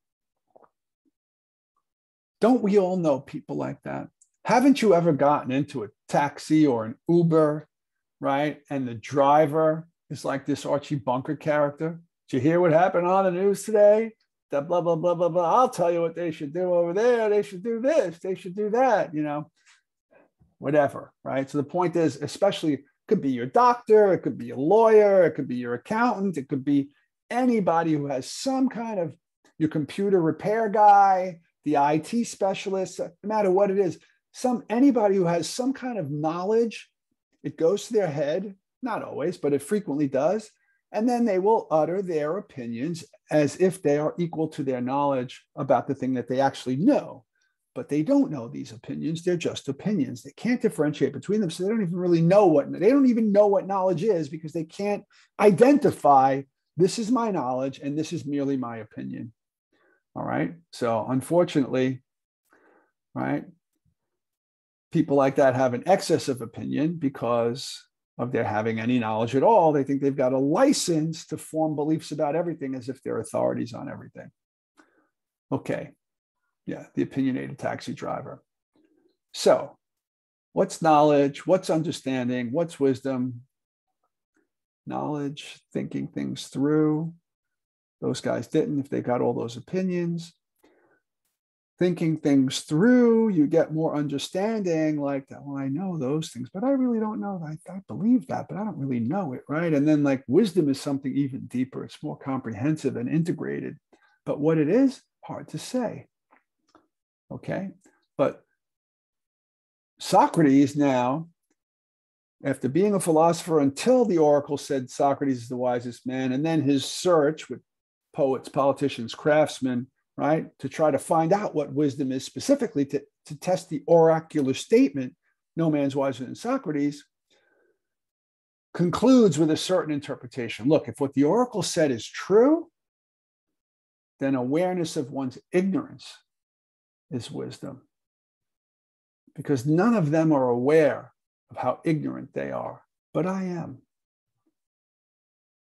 we all know people like that? Haven't you ever gotten into a taxi or an Uber, right? And the driver is like this Archie Bunker character. Did you hear what happened on the news today? That blah, blah, blah, blah, blah. I'll tell you what they should do over there. They should do this. They should do that, whatever, right? So the point is, especially, it could be your doctor, it could be a lawyer, it could be your accountant, it could be anybody who has some kind of, your computer repair guy, the IT specialist, no matter what it is, anybody who has some kind of knowledge, it goes to their head, not always, but it frequently does. And then they will utter their opinions as if they are equal to their knowledge about the thing that they actually know. But they don't know these opinions. They're just opinions. They can't differentiate between them. So they don't even really know they don't even know what knowledge is, because they can't identify, this is my knowledge and this is merely my opinion. All right. So unfortunately, right, people like that have an excess of opinion because of their having any knowledge at all. They think they've got a license to form beliefs about everything as if they're authorities on everything. Okay. Yeah, the opinionated taxi driver. So what's knowledge? What's understanding? What's wisdom? Knowledge, thinking things through. Those guys didn't, if they got all those opinions. Thinking things through, you get more understanding, like, well, I know those things, but I really don't know. I believe that, but I don't really know it, right? And then like wisdom is something even deeper. It's more comprehensive and integrated. But what it is, hard to say. Okay? But Socrates now, after being a philosopher until the Oracle said Socrates is the wisest man, and then his search with poets, politicians, craftsmen, right, to try to find out what wisdom is specifically, to test the oracular statement, no man's wiser than Socrates, concludes with a certain interpretation. Look, if what the Oracle said is true, then awareness of one's ignorance is wisdom, because none of them are aware of how ignorant they are, but I am.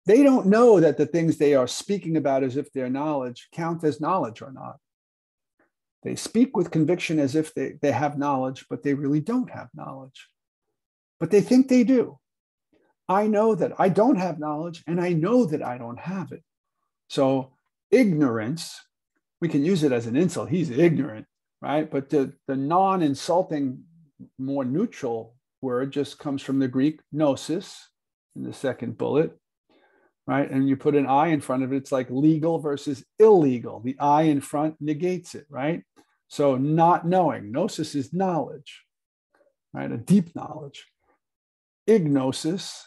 They don't know that the things they are speaking about as if they're knowledge count as knowledge or not. They speak with conviction as if they have knowledge, but they really don't have knowledge. But they think they do. I know that I don't have knowledge, and I know that I don't have it. So ignorance, we can use it as an insult. He's ignorant, right? But the non-insulting, more neutral word just comes from the Greek gnosis in the second bullet. Right? And you put an I in front of it, it's like legal versus illegal. The I in front negates it, right? So not knowing. Gnosis is knowledge, right? A deep knowledge. Ignosis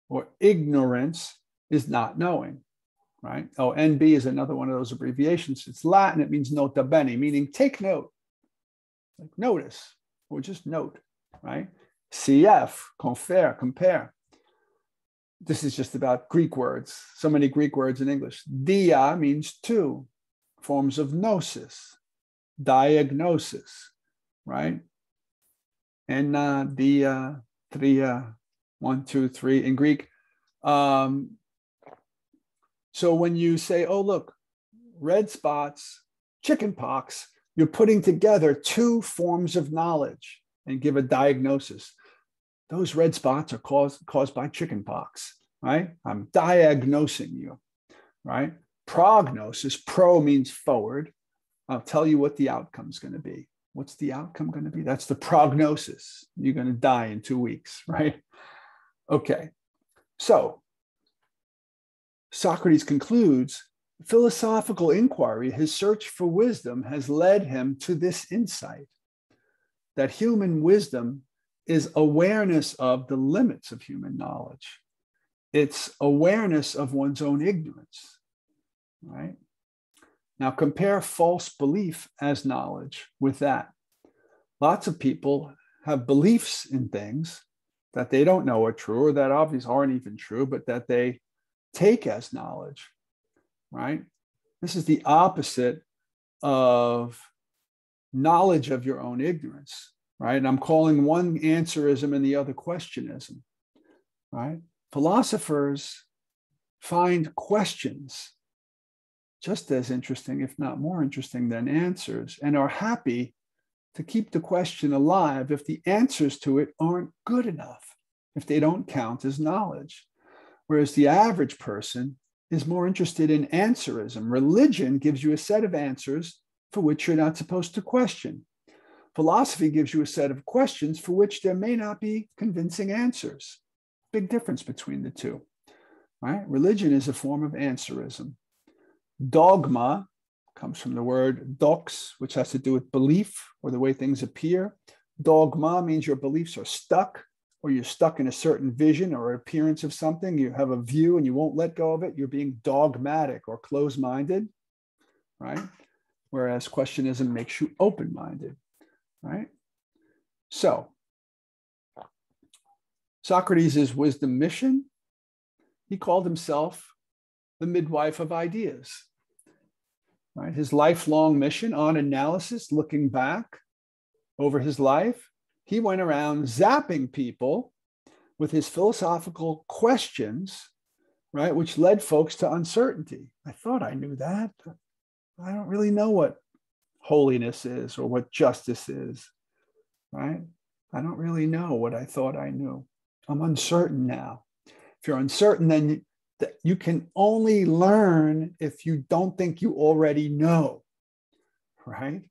or ignorance is not knowing, right? Oh, NB is another one of those abbreviations. It's Latin. It means nota bene, meaning take note, like notice, or just note, right? CF, compare. This is just about Greek words. So many Greek words in English. Dia means two forms of gnosis, diagnosis, right? And dia, tria, 1, 2, 3 in Greek. So when you say, oh, look, red spots, chicken pox, you're putting together two forms of knowledge and give a diagnosis. Those red spots are caused by chicken pox, right? I'm diagnosing you, right? Prognosis, pro means forward. I'll tell you what the outcome's going to be. What's the outcome going to be? That's the prognosis. You're going to die in 2 weeks, right? Okay. So Socrates concludes, philosophical inquiry, his search for wisdom has led him to this insight that human wisdom is awareness of the limits of human knowledge. It's awareness of one's own ignorance, right? Now compare false belief as knowledge with that. Lots of people have beliefs in things that they don't know are true, or that obviously aren't even true, but that they take as knowledge, right? This is the opposite of knowledge of your own ignorance, right? And I'm calling one answerism and the other questionism, right? Philosophers find questions just as interesting, if not more interesting than answers, and are happy to keep the question alive if the answers to it aren't good enough, if they don't count as knowledge. Whereas the average person is more interested in answerism. Religion gives you a set of answers for which you're not supposed to question. Philosophy gives you a set of questions for which there may not be convincing answers. Big difference between the two, right? Religion is a form of answerism. Dogma comes from the word dox, which has to do with belief or the way things appear. Dogma means your beliefs are stuck, or you're stuck in a certain vision or appearance of something. You have a view and you won't let go of it. You're being dogmatic or closed-minded, right? Whereas questionism makes you open-minded, right? So Socrates' wisdom mission, he called himself the midwife of ideas, right? His lifelong mission on analysis, looking back over his life, he went around zapping people with his philosophical questions, right? Which led folks to uncertainty. I thought I knew that. I don't really know what holiness is or what justice is, right? I don't really know what I thought I knew. I'm uncertain now. If you're uncertain, then you can only learn if you don't think you already know, right?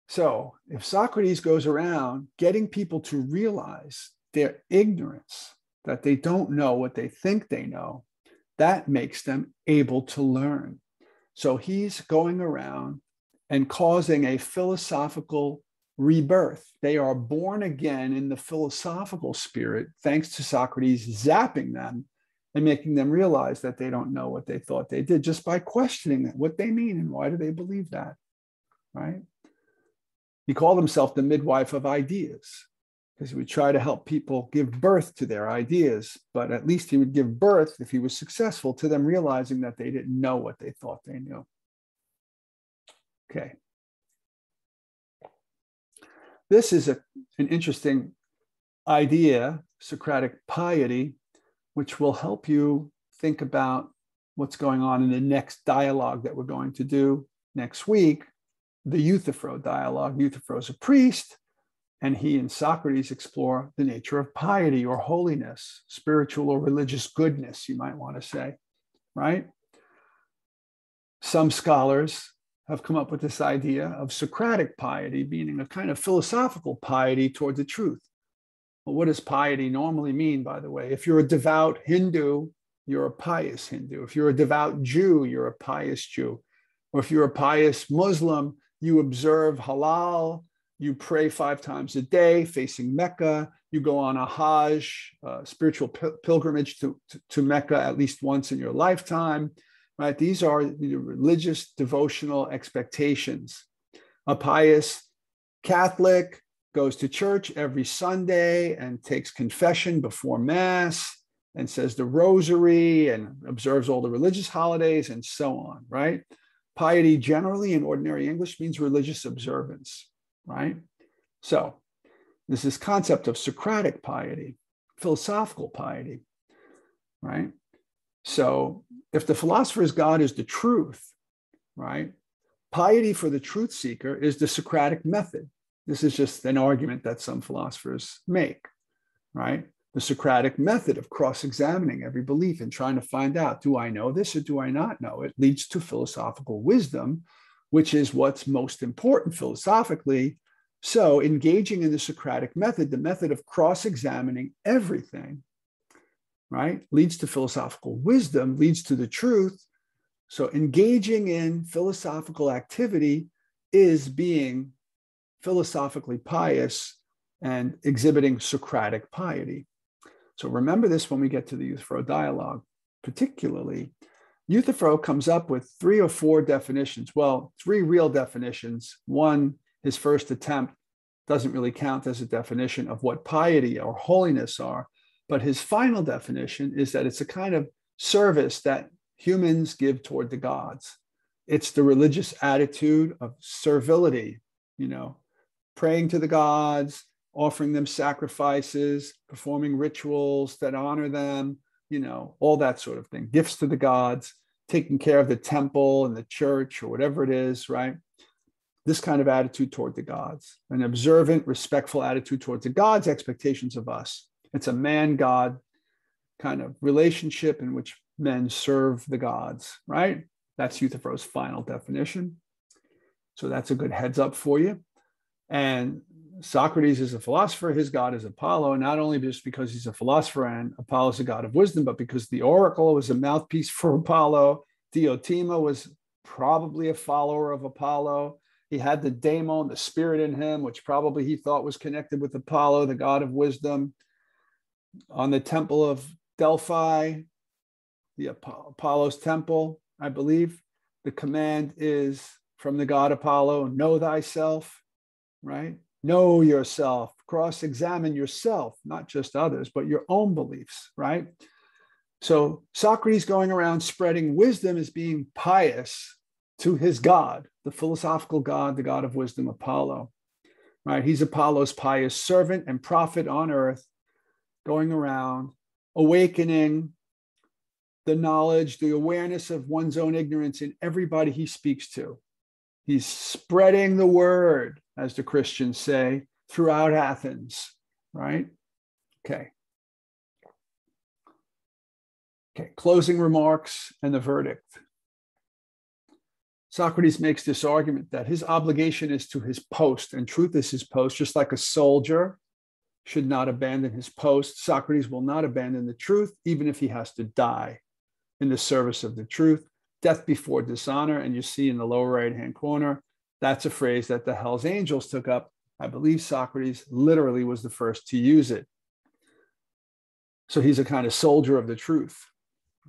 So if Socrates goes around getting people to realize their ignorance, that they don't know what they think they know, that makes them able to learn. So he's going around and causing a philosophical rebirth. They are born again in the philosophical spirit, thanks to Socrates zapping them and making them realize that they don't know what they thought they did, just by questioning what they mean and why do they believe that, right? He called himself the midwife of ideas because he would try to help people give birth to their ideas, but at least he would give birth, if he was successful, to them realizing that they didn't know what they thought they knew. Okay. This is an interesting idea, Socratic piety, which will help you think about what's going on in the next dialogue that we're going to do next week, the Euthyphro dialogue. Euthyphro is a priest, and he and Socrates explore the nature of piety or holiness, spiritual or religious goodness, you might want to say, right? Some scholars have come up with this idea of Socratic piety, meaning a kind of philosophical piety toward the truth. Well, what does piety normally mean, by the way? If you're a devout Hindu, you're a pious Hindu. If you're a devout Jew, you're a pious Jew. Or if you're a pious Muslim, you observe halal, you pray 5 times a day facing Mecca, you go on a Hajj, spiritual pilgrimage to Mecca at least once in your lifetime, right? These are the religious devotional expectations. A pious Catholic goes to church every Sunday and takes confession before Mass and says the rosary and observes all the religious holidays and so on, right? Piety generally in ordinary English means religious observance, right? So this is concept of Socratic piety, philosophical piety, right? So if the philosopher's God is the truth, right? Piety for the truth seeker is the Socratic method. This is just an argument that some philosophers make, right? The Socratic method of cross-examining every belief and trying to find out, do I know this or do I not know? It leads to philosophical wisdom, which is what's most important philosophically. So engaging in the Socratic method, the method of cross-examining everything, right, leads to philosophical wisdom, leads to the truth. So engaging in philosophical activity is being philosophically pious and exhibiting Socratic piety. So remember this when we get to the Euthyphro dialogue. Particularly, Euthyphro comes up with 3 or 4 definitions. Well, 3 real definitions. One, his first attempt doesn't really count as a definition of what piety or holiness are. But his final definition is that it's a kind of service that humans give toward the gods. It's the religious attitude of servility, praying to the gods, offering them sacrifices, performing rituals that honor them, all that sort of thing. Gifts to the gods, taking care of the temple and the church or whatever it is, right? This kind of attitude toward the gods, an observant, respectful attitude towards the gods' expectations of us. It's a man-God kind of relationship in which men serve the gods, right? That's Euthyphro's final definition. So that's a good heads up for you. And Socrates is a philosopher. His god is Apollo, not only just because he's a philosopher and Apollo is a god of wisdom, but because the oracle was a mouthpiece for Apollo. Diotima was probably a follower of Apollo. He had the daemon, the spirit in him, which probably he thought was connected with Apollo, the god of wisdom. On the temple of Delphi, the Apollo's temple, I believe, the command is from the god Apollo, know thyself, right? Know yourself, cross-examine yourself, not just others, but your own beliefs, right? So Socrates going around spreading wisdom as being pious to his god, the philosophical god, the god of wisdom, Apollo, right? He's Apollo's pious servant and prophet on earth, going around awakening the knowledge, the awareness of one's own ignorance in everybody he speaks to. He's spreading the word, as the Christians say, throughout Athens, right? Okay, closing remarks and the verdict. Socrates makes this argument that his obligation is to his post, and truth is his post, just like a soldier should not abandon his post. Socrates will not abandon the truth, even if he has to die in the service of the truth. Death before dishonor. And you see in the lower right-hand corner, that's a phrase that the Hell's Angels took up. I believe Socrates literally was the first to use it. So he's a kind of soldier of the truth,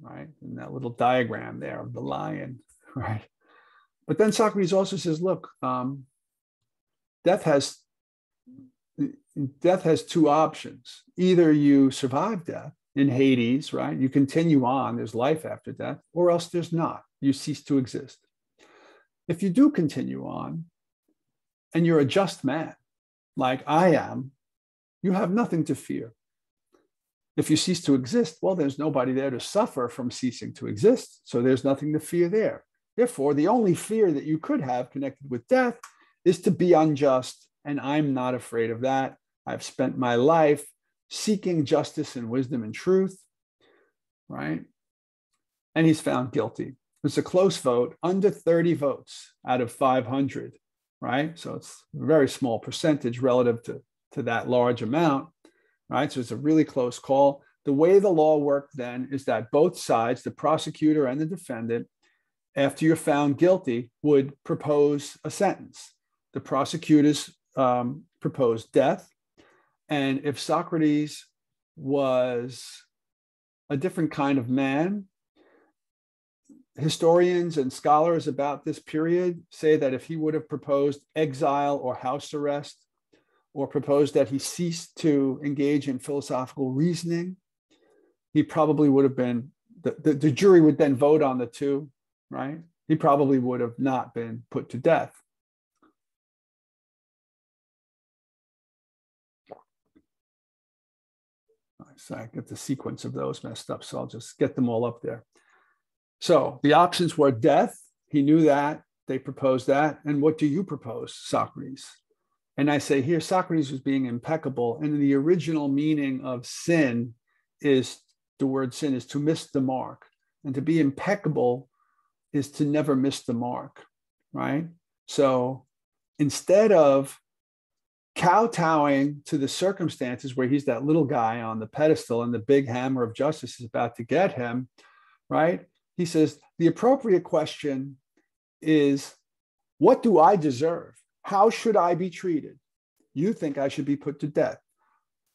right? In that little diagram there of the lion, right? But then Socrates also says, look, death has two options. Either you survive death in Hades, right? You continue on, there's life after death, or else there's not. You cease to exist. If you do continue on and you're a just man, like I am, you have nothing to fear. If you cease to exist, well, there's nobody there to suffer from ceasing to exist. So there's nothing to fear there. Therefore, the only fear that you could have connected with death is to be unjust. And I'm not afraid of that. I've spent my life seeking justice and wisdom and truth, right? And he's found guilty. It's a close vote, under 30 votes out of 500, right? So it's a very small percentage relative to that large amount, right? So it's a really close call. The way the law worked then is that both sides, the prosecutor and the defendant, after you're found guilty, would propose a sentence. The prosecutors proposed death. And if Socrates was a different kind of man, historians and scholars about this period say that if he would have proposed exile or house arrest, or proposed that he ceased to engage in philosophical reasoning, he probably would have been, the jury would then vote on the two, right? He probably would have not been put to death. So I get the sequence of those messed up, so I'll just get them all up there. So the options were death. He knew that. They proposed that. And what do you propose, Socrates? And I say here, Socrates was being impeccable. And the original meaning of sin is, the word sin is to miss the mark. And to be impeccable is to never miss the mark, right? So instead of kowtowing to the circumstances where he's that little guy on the pedestal and the big hammer of justice is about to get him, right? He says, the appropriate question is, what do I deserve? How should I be treated? You think I should be put to death.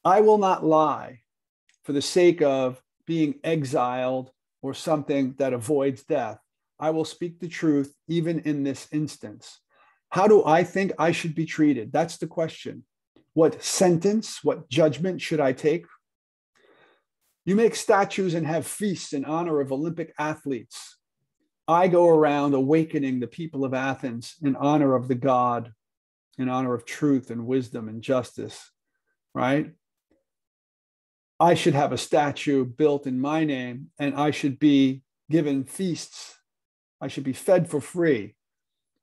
I will not lie for the sake of being exiled or something that avoids death. I will speak the truth even in this instance. How do I think I should be treated? That's the question. What sentence, what judgment should I take? You make statues and have feasts in honor of Olympic athletes. I go around awakening the people of Athens in honor of the god, in honor of truth and wisdom and justice, right? I should have a statue built in my name, and I should be given feasts. I should be fed for free,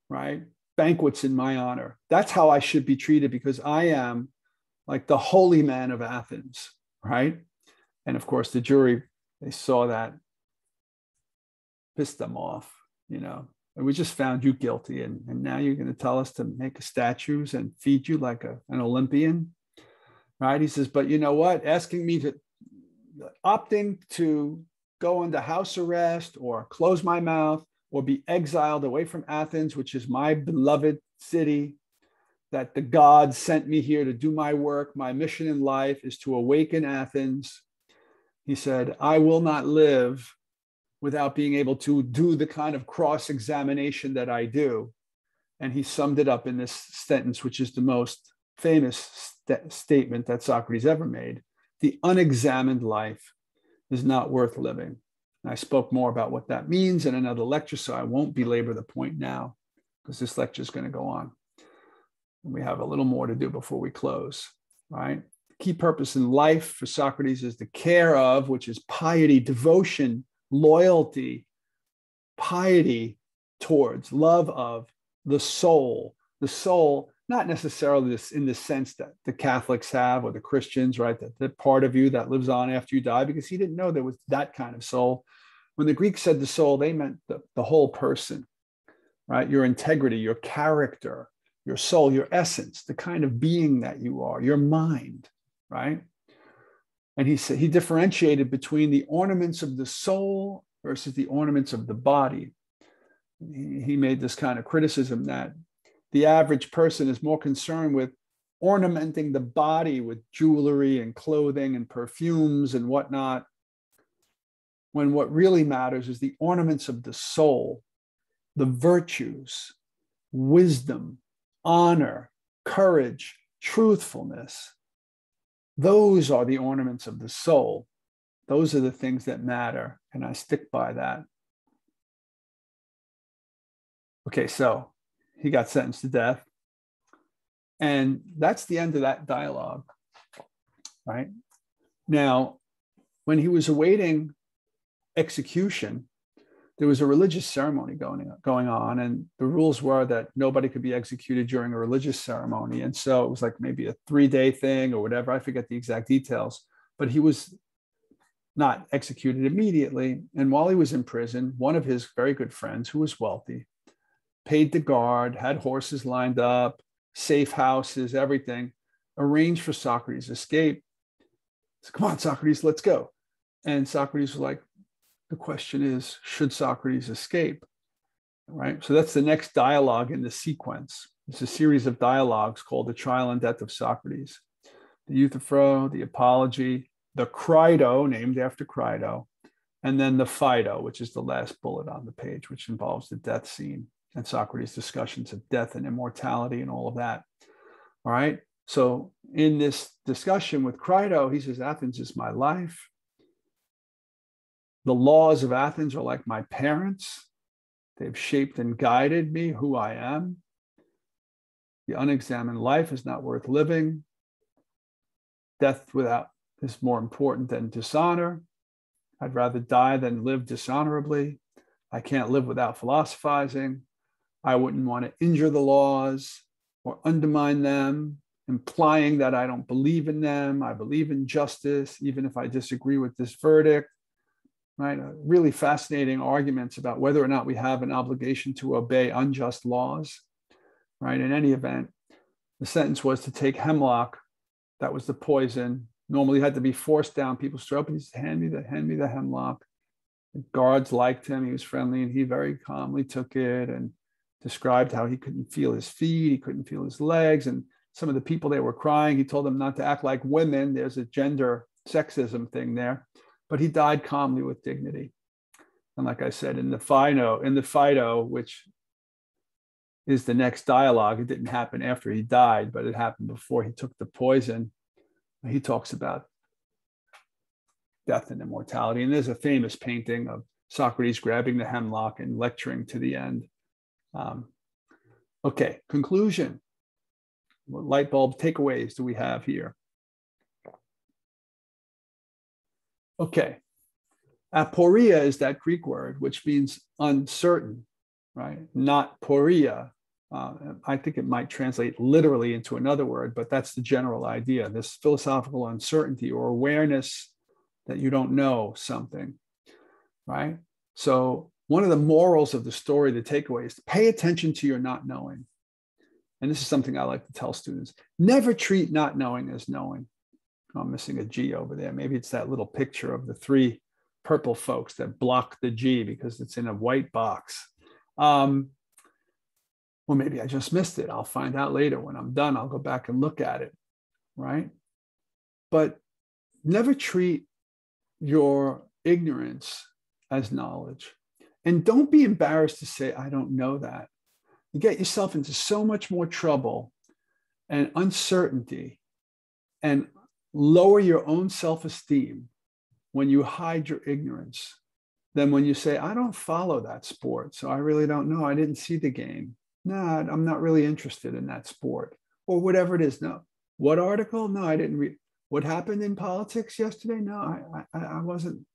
right? Banquets in my honor. That's how I should be treated, because I am like the holy man of Athens, right? And of course, the jury, they saw that, pissed them off, and we just found you guilty. And now you're going to tell us to make statues and feed you like an Olympian, right? He says, but you know what? Opting to go into house arrest or close my mouth or be exiled away from Athens, which is my beloved city, that the gods sent me here to do my work. My mission in life is to awaken Athens. He said, I will not live without being able to do the kind of cross-examination that I do. And he summed it up in this sentence, which is the most famous statement that Socrates ever made. The unexamined life is not worth living. And I spoke more about what that means in another lecture, so I won't belabor the point now, because this lecture is going to go on. And we have a little more to do before we close, right? Key purpose in life for Socrates is the care of, which is piety, devotion, loyalty, piety towards, love of the soul. The soul, not necessarily this in the sense that the Catholics have or the Christians, right? That part of you that lives on after you die, because he didn't know there was that kind of soul. When the Greeks said the soul, they meant the whole person, right? Your integrity, your character, your soul, your essence, the kind of being that you are, your mind, right? And he said he differentiated between the ornaments of the soul versus the ornaments of the body. He made this kind of criticism that the average person is more concerned with ornamenting the body with jewelry and clothing and perfumes and whatnot, when what really matters is the ornaments of the soul, the virtues, wisdom, honor, courage, truthfulness. Those are the ornaments of the soul. Those are the things that matter, and I stick by that. Okay, so he got sentenced to death, and that's the end of that dialogue, right? Now, when he was awaiting execution, there was a religious ceremony going on, and the rules were that nobody could be executed during a religious ceremony. And so it was like maybe a 3-day thing or whatever. I forget the exact details, but he was not executed immediately. And while he was in prison, one of his very good friends, who was wealthy, paid the guard, had horses lined up, safe houses, everything, arranged for Socrates' escape. So, come on, Socrates, let's go. And Socrates was like, the question is, should Socrates escape? Right? So that's the next dialogue in the sequence. It's a series of dialogues called the Trial and Death of Socrates. The Euthyphro, the Apology, the Crito, named after Crito, and then the Phaedo, which is the last bullet on the page, which involves the death scene and Socrates' discussions of death and immortality and all of that. All right? So in this discussion with Crito, he says, Athens is my life. The laws of Athens are like my parents. They've shaped and guided me, who I am. The unexamined life is not worth living. Death without is more important than dishonor. I'd rather die than live dishonorably. I can't live without philosophizing. I wouldn't want to injure the laws or undermine them, implying that I don't believe in them. I believe in justice, even if I disagree with this verdict. Right? Really fascinating arguments about whether or not we have an obligation to obey unjust laws. Right? In any event, the sentence was to take hemlock. That was the poison. Normally had to be forced down people's throat, but he said, hand me the hemlock. The guards liked him. He was friendly, and he very calmly took it and described how he couldn't feel his feet. He couldn't feel his legs. And some of the people, they were crying. He told them not to act like women. There's a gender sexism thing there. But he died calmly with dignity. And like I said, in the Phaedo, which is the next dialogue. It didn't happen after he died, but it happened before he took the poison. He talks about death and immortality. And there's a famous painting of Socrates grabbing the hemlock and lecturing to the end. Okay, conclusion. What light bulb takeaways do we have here? Okay, aporia is that Greek word, which means uncertain, right? Not poria. I think it might translate literally into another word, but that's the general idea, this philosophical uncertainty or awareness that you don't know something, right? So one of the morals of the story, the takeaway, is to pay attention to your not knowing. And this is something I like to tell students. Never treat not knowing as knowing. Oh, I'm missing a G over there. Maybe it's that little picture of the three purple folks that block the G because it's in a white box. Well, maybe I just missed it. I'll find out later. When I'm done, I'll go back and look at it, right? But never treat your ignorance as knowledge. And don't be embarrassed to say, I don't know that. You get yourself into so much more trouble and uncertainty and lower your own self-esteem when you hide your ignorance than when you say, I don't follow that sport, so I really don't know. I didn't see the game. No, I'm not really interested in that sport, or whatever it is. No. What article? No, I didn't read. What happened in politics yesterday? No, I wasn't,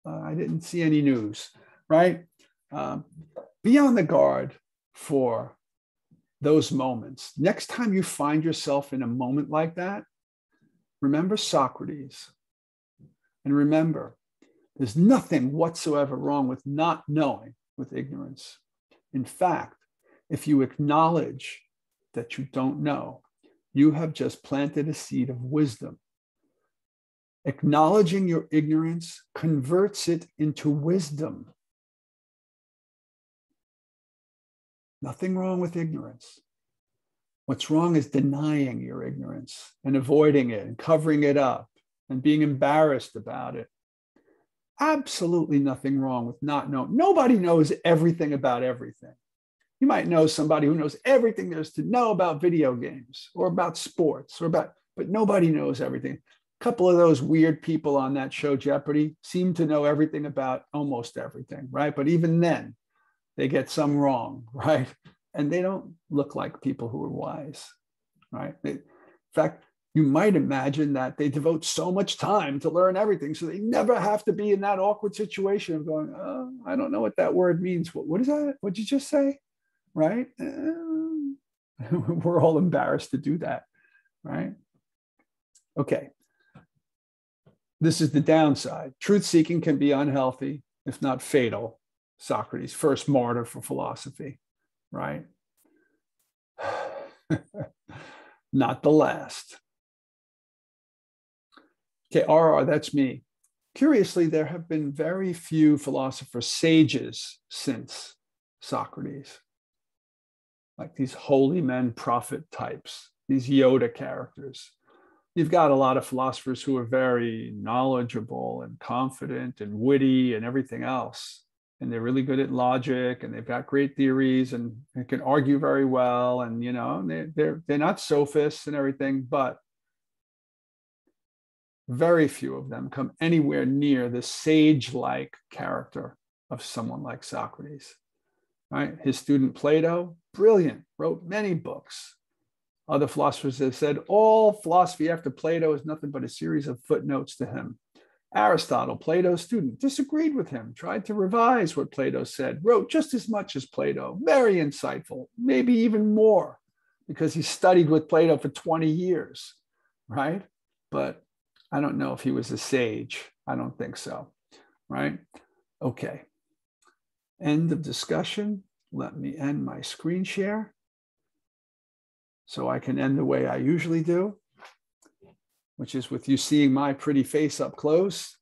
I didn't see any news, right? Be on the guard for those moments. Next time you find yourself in a moment like that, remember Socrates. And remember, there's nothing whatsoever wrong with not knowing, with ignorance. In fact, if you acknowledge that you don't know, you have just planted a seed of wisdom. Acknowledging your ignorance converts it into wisdom. Nothing wrong with ignorance. What's wrong is denying your ignorance and avoiding it and covering it up and being embarrassed about it. Absolutely nothing wrong with not knowing. Nobody knows everything about everything. You might know somebody who knows everything there is to know about video games or about sports, but nobody knows everything. A couple of those weird people on that show, Jeopardy, seem to know everything about almost everything, right? But even then, they get some wrong, right? And they don't look like people who are wise, right? In fact, you might imagine that they devote so much time to learn everything, so they never have to be in that awkward situation of going, oh, I don't know what that word means. What is that? What'd you just say? Right? We're all embarrassed to do that, right? Okay. This is the downside. Truth-seeking can be unhealthy, if not fatal. Socrates, first martyr for philosophy, right? Not the last. Okay, RR, that's me. Curiously, there have been very few philosophers, sages since Socrates, like these holy men, prophet types, these Yoda characters. You've got a lot of philosophers who are very knowledgeable and confident and witty and everything else. And they're really good at logic, and they've got great theories, and they can argue very well. And, you know, they're not sophists and everything, but very few of them come anywhere near the sage-like character of someone like Socrates, right? His student Plato, brilliant, wrote many books. Other philosophers have said all philosophy after Plato is nothing but a series of footnotes to him. Aristotle, Plato's student, disagreed with him, tried to revise what Plato said, wrote just as much as Plato, very insightful, maybe even more, because he studied with Plato for 20 years, right? But I don't know if he was a sage. I don't think so, right? Okay. End of discussion. Let me end my screen share so I can end the way I usually do, which is with you seeing my pretty face up close.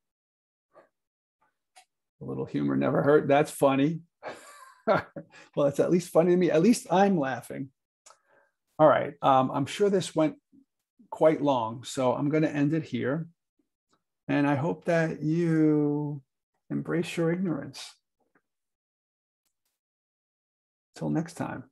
A little humor never hurt. That's funny. Well, it's at least funny to me. At least I'm laughing. All right. I'm sure this went quite long, so I'm going to end it here. And I hope that you embrace your ignorance. Till next time.